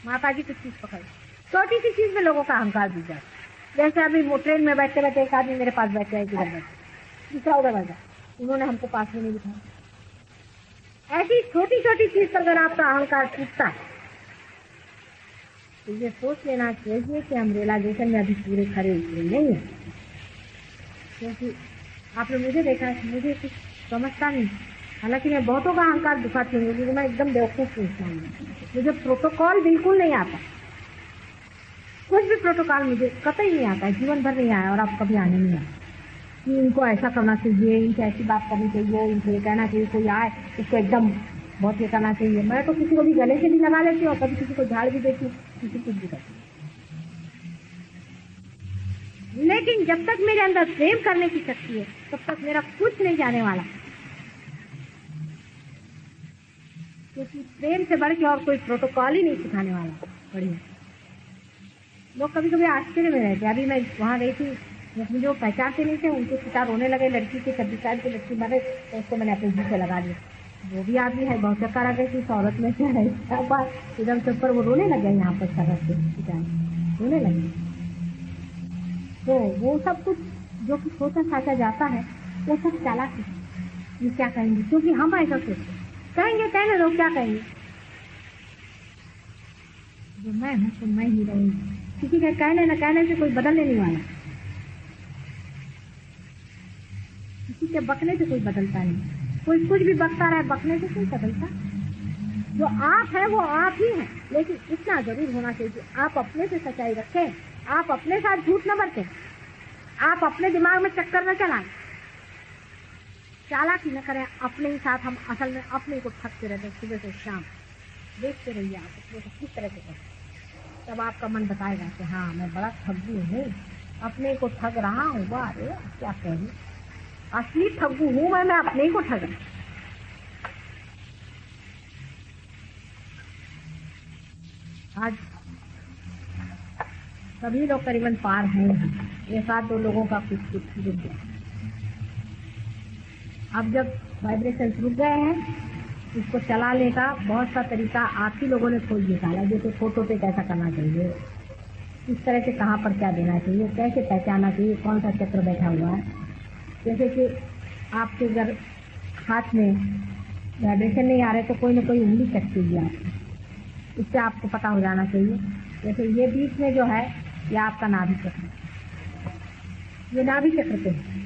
माता जी कुछ चीज पकड़, छोटी सी चीज में लोगों का अहंकार दिख जाता। जैसे अभी ट्रेन में बैठते बैठते एक आदमी मेरे पास बैठ जाए, किधर बैठे, दूसरा उधर बैठा, उन्होंने हमको पास में नहीं बिठाया। ऐसी छोटी छोटी चीज पर अगर आपका अहंकार टूटता है तो ये सोच लेना चाहिए कि हम रियलाइजेशन में अभी पूरे खड़े उतरे नहीं है। क्योंकि आप लोग मुझे देखा, मुझे कुछ समझता नहीं, हालांकि मैं बहुतों का अहंकार दिखाती हूँ क्योंकि मैं एकदम बेवकूफ इंसान हूँ। मुझे प्रोटोकॉल बिल्कुल नहीं आता, कुछ भी प्रोटोकॉल मुझे कतई नहीं आता है, जीवन भर नहीं आया और आप कभी आने नहीं आया कि इनको ऐसा करना चाहिए, इनसे ऐसी बात करनी चाहिए, इनको ये कहना चाहिए, कोई आए उसको एकदम बहुत ये करना चाहिए। मैं तो किसी को भी गले से भी लगा लेती हूँ और कभी किसी को झाड़ भी देती हूँ, किसी कुछ भी करती हूँ। लेकिन जब तक मेरे अंदर प्रेम करने की शक्ति है तब तक मेरा कुछ नहीं जाने वाला, क्योंकि प्रेम से बढ़ के और कोई प्रोटोकॉल ही नहीं सिखाने वाला। बढ़िया लोग कभी कभी आश्चर्य में रहते। अभी मैं वहां गई थी, जो पहचानते नहीं थे उनके पिता रोने लगे, लड़की के 26 साल की लड़की मरे तो उसको मैंने अपने जी से लगा दिया। वो भी आदमी है, बहुत चक्कर आ गई थी इस औरत में क्या है एकदम से ऊपर वो रोने लगे, यहाँ पर सरहद से रोने लगे। तो वो सब कुछ जो कि सोचा साचा जाता है वो सब चालाकी, ये क्या कहेंगे, क्योंकि हम ऐसा सोचते कहेंगे, कहने लोग क्या कहेंगे, जो मैं हूँ तो मैं ही रहूंगी, किसी के कहने न कहने से कोई बदलने नहीं वाला, किसी के बकने से कोई बदलता नहीं। कोई कुछ भी बकता रहे, बकने से कोई बदलता। जो आप है वो आप ही है, लेकिन इतना जरूर होना चाहिए कि आप अपने से सच्चाई रखें, आप अपने साथ झूठ न बरतें, आप अपने दिमाग में चक्कर न चलाएं, चालाकी न करें अपने ही साथ। हम असल में अपने को ठगते रहते सुबह से शाम। देखते रहिए आप अपने को किस तरह से करते, तब आपका मन बताएगा कि हाँ मैं बड़ा ठग्गू हूँ, अपने को ठग रहा हूँ। वाह अरे क्या कहूँ, असली ठग्गू हूँ मैं अपने ही को ठग रहा। आज सभी लोग करीबन पार हैं, ये 7-2 लोगों का कुछ रुक गया। अब जब वाइब्रेशन रुक गए हैं, इसको चलाने का बहुत सा तरीका आप ही लोगों ने खोज निकाला। जैसे फोटो पे कैसा करना चाहिए, इस तरह से कहाँ पर क्या देना चाहिए, कैसे पहचानना चाहिए कौन सा चक्र बैठा हुआ है। जैसे कि आपके अगर हाथ में वाइब्रेशन नहीं आ रहे तो कोई ना कोई उंगली कट कीजिए आपको, इससे आपको पता हो जाना चाहिए। जैसे ये बीच में जो है ये आपका नाभि चक्र, ये नाभि चक्र पे है।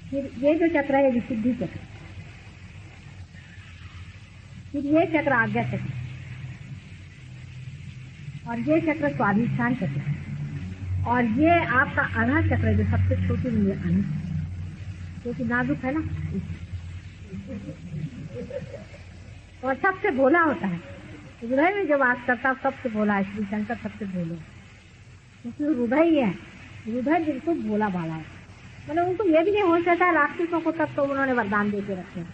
फिर ये जो चक्र है ये विशुद्धि चक्र, फिर ये चक्र आज्ञा चक्र, और ये चक्र स्वाधिष्ठान चक्र, और ये आपका आधा चक्र जो सबसे छोटी उंगली है, क्योंकि नाजुक है ना, और सबसे भोला होता है। हृदय में जो वास करता है सबसे भोला है। श्री शंकर सबसे भोले, क्योंकि हृदय ही है, हृदय बिल्कुल भोला भाला है। मतलब उनको ये भी नहीं हो सकता, राक्षसों को तब तो उन्होंने वरदान देके रखे हैं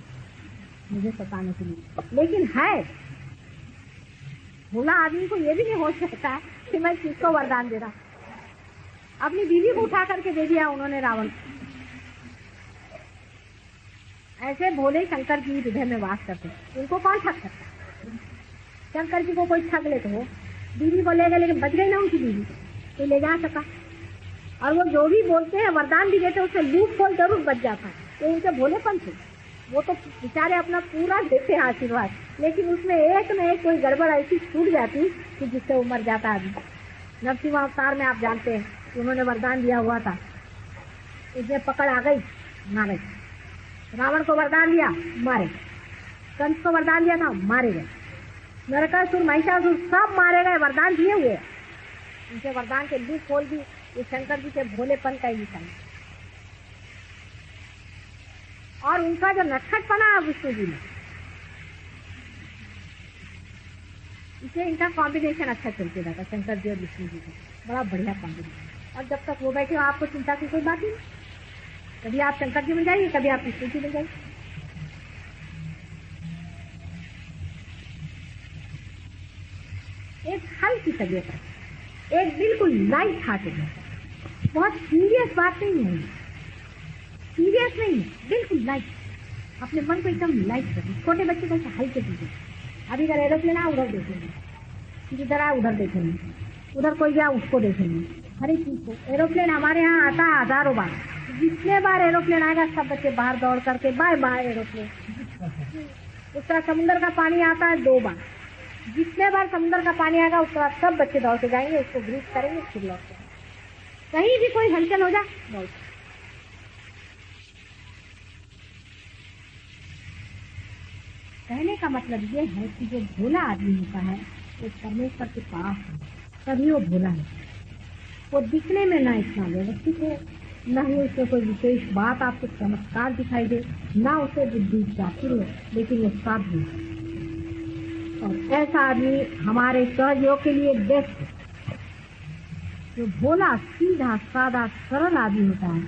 मुझे सताने के लिए, लेकिन है भोला आदमी को ये भी नहीं हो सकता कि मैं किसको वरदान दे रहा। अपनी बीवी को उठा करके दे दिया उन्होंने रावण। ऐसे भोले शंकर जी हृदय में वास करते, उनको कौन ठग सकता। शंकर जी को कोई ठग ले तो हो, बीवी को ले गए लेकिन बच गई ना उनकी बीवी, तो ले जा सका। और वो जो भी बोलते हैं वरदान भी देते, उससे लूप खोल जरूर बच जाता है। तो उनके भोलेपन से वो तो बेचारे अपना पूरा देते हैं आशीर्वाद, लेकिन उसमें एक न एक कोई गड़बड़ ऐसी छूट जाती कि जिससे वो मर जाता आदमी। नरसिंह अवतार में आप जानते हैं कि उन्होंने वरदान दिया हुआ था, इसमें पकड़ आ गई, मारे। रावण को वरदान दिया, मारे। कंस को वरदान दिया था, मारे गए। नरकासुर, महिषासुर सब मारे गए, वरदान दिए हुए। उनके वरदान के लूप खोल भी ये शंकर जी के भोलेपन का ही निशान। और उनका जो नटखटपना है विष्णु जी में, इसलिए इनका कॉम्बिनेशन अच्छा चलते रहता, शंकर जी और विष्णु जी का बड़ा बढ़िया कॉम्बिनेशन। और जब तक वो बैठे हो आपको चिंता की कोई बात नहीं। कभी आप शंकर जी बन जाइए, कभी आप विष्णु जी बन जाइए। एक हल्की तबीयत है, एक बिल्कुल लाइट हार्टेड है, बहुत सीरियस बात नहीं है, सीरियस नहीं है, बिल्कुल लाइट। अपने मन को एकदम लाइट करें। छोटे बच्चे को हल्के दीजिए। अभी अगर एरोप्लेन आए उधर देखेंगे, इधर आए उधर देखेंगे, उधर कोई गया उसको देखेंगे, हर एक चीज को। एरोप्लेन हमारे यहाँ आता है हजारों बार, जितने बार एरोप्लेन आएगा सब बच्चे बाहर दौड़ करके बाय बाय एरोप्लेन। उसका समुद्र का पानी आता है 2 बार, जितने बार समुद्र का पानी आएगा उसके बाद सब बच्चे दौड़ के जाएंगे, उसको ग्रीस करेंगे, फिर लौट। कहीं भी कोई हलचल हो जाए दौड़। कहने का मतलब ये है कि जो भोला आदमी होता है वो परमेश्वर के पास है, तभी वो भोला है। वो दिखने में ना इतना व्यवस्थित है, न ही उसमें कोई विशेष बात आपको चमत्कार दिखाई दे, ना उसे बुद्धि चातुर हो, लेकिन वो साधु है। और ऐसा आदमी हमारे सहयोग के लिए बेस्ट है। जो भोला, सीधा, सादा, सरल आदमी होता है।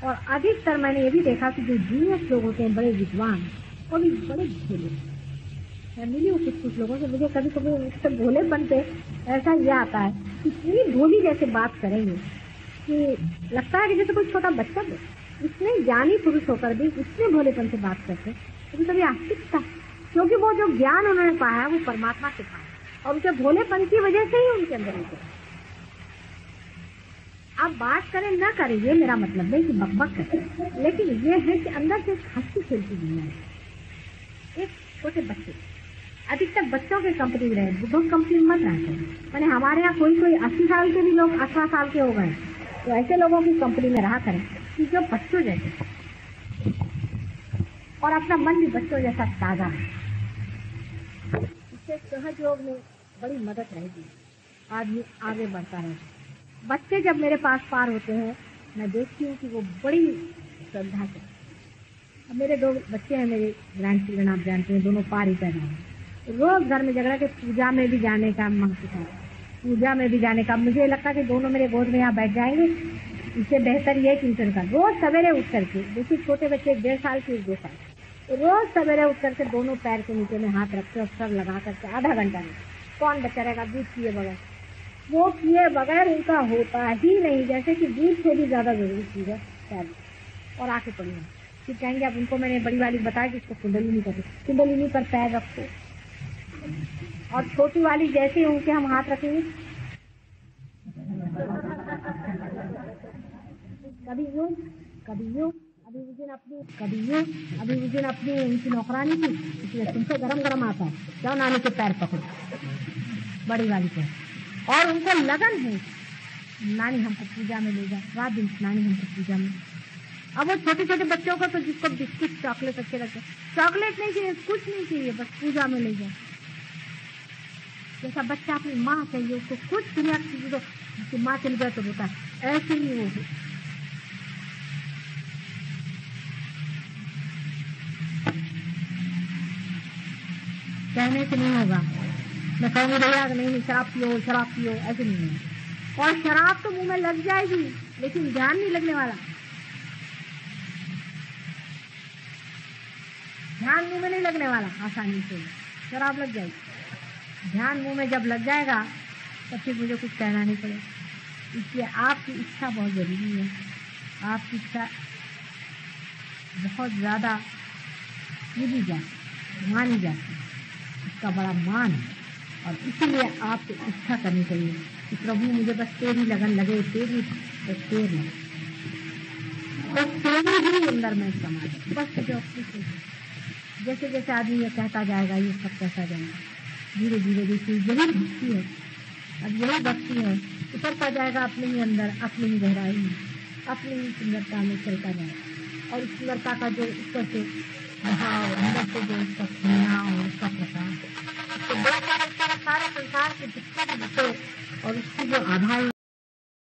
और अधिकतर मैंने ये भी देखा कि जो जीनियस लोग होते हैं, बड़े विद्वान, वो भी बड़े भोले। मैं मिली हूँ कुछ लोगों से, मुझे कभी कभी उससे भोले बनते ऐसा ये आता है, इतनी भोली जैसे बात करेंगे कि लगता है कि जैसे कोई छोटा बच्चा हो। इतने ज्ञानी पुरुष होकर भी इतने भोलेपन से बात करते, कभी कभी आश्चर्य था, क्योंकि वो जो ज्ञान उन्होंने पाया है वो परमात्मा से पाया, और उनके भोलेपन की वजह से ही उनके अंदर उनके। आप बात करें ना करें ये मेरा मतलब नहीं कि बकबक करें, लेकिन ये है कि अंदर से हंसी खेलती दुनिया है। एक छोटे बच्चे अधिकतर बच्चों की कंपनी में रहे, बुढ़ों की कंपनी में मत रहते। मैंने हमारे यहाँ कोई 80 साल के भी लोग 18 साल के हो गए, तो ऐसे लोगों की कंपनी में रहा करें कि जो बच्चों जैसे और अपना मन भी बच्चों जैसा ताजा है। इससे सहज योग में बड़ी मदद रहेगी, आदमी आगे बढ़ता है। बच्चे जब मेरे पास पार होते हैं, मैं देखती हूँ कि वो बड़ी श्रद्धा से, अब मेरे 2 बच्चे हैं, मेरे ग्रैंड चिल्ड्रन, आप जानते हैं, दोनों पार ही पैदा हैं। रोज घर में झगड़ा के पूजा में भी जाने का मांगते हैं, पूजा में भी जाने का। मुझे लगता है कि दोनों मेरे गोद में यहाँ बैठ जाएंगे, इससे बेहतर ये ट्यूशन का। रोज सवेरे उठ करके, देखिए छोटे बच्चे 1.5 साल के 2 साल, रोज सवेरे उठ करके दोनों पैर के नीचे में हाथ रखते और सर लगा करके आधा घंटा में कौन बच्चा रहेगा दूध पिए बगैर। वो किए बगैर उनका होता ही नहीं, जैसे कि दूध से भी ज्यादा जरूरी चीज है पैर। और आके पड़ी फिर कहेंगे, अब उनको मैंने बड़ी वाली बताया कि इसको कुंडलिनी करते, कुंडलिनी पर पैर रखो। और छोटी वाली जैसे उनके हम हाथ रखेंगे, कभी यूं कभी यूं, अभी उस दिन अपनी, कभी यूं, अभी उस दिन अपनी उनकी नौकरानी थी, इसलिए तुमसे गरम गरम आता है, जाओ नानी के पैर पकड़ो, बड़ी वाली को। और उनको लगन है, नानी हमको पूजा में ले जाए, रात दिन नानी हमको पूजा में। अब वो छोटे छोटे बच्चों को तो जिसको बिस्किट चॉकलेट अच्छे लगते, चॉकलेट नहीं चाहिए, कुछ नहीं चाहिए, बस पूजा में ले जाए। जैसा बच्चा अपनी माँ चाहिए, उसको कुछ दुनिया की चीजों तो माँ चली जाए तो होता है, ऐसे ही वो कहने से नहीं होगा। मैं कहूँगी भैया नहीं शराब पियो, शराब पियो, ऐसे नहीं है। और शराब तो मुंह में लग जाएगी, लेकिन ध्यान नहीं लगने वाला। ध्यान मुंह में नहीं लगने वाला आसानी से, शराब लग जाएगी। ध्यान मुंह में जब लग जाएगा तब फिर मुझे कुछ कहना नहीं पड़ेगा। इसलिए आपकी इच्छा बहुत जरूरी है। आपकी इच्छा बहुत ज्यादा पूजी जाती, मानी जाती, इसका बड़ा मान है। और इसीलिए आपको इच्छा करनी चाहिए कि प्रभु मुझे बस तेरी लगन लगे, तेरी तो तेरी ही अंदर में समा बस। जो जैसे जैसे आदमी ये कहता जाएगा, ये सब कहता जाएगा, धीरे धीरे देखिए यही भक्ति है। अब यही भक्ति है, उतरता जाएगा अपने ही अंदर, अपनी ही गहराई में, अपनी ही सुंदरता में चलता जाएगा। और उस सुंदरता का जो ऊपर से भाव, अंदर से जो उसका खेलना और उसका प्रकाश, उसको बड़ा सारा संसार के जितने भी और उसकी जो आधार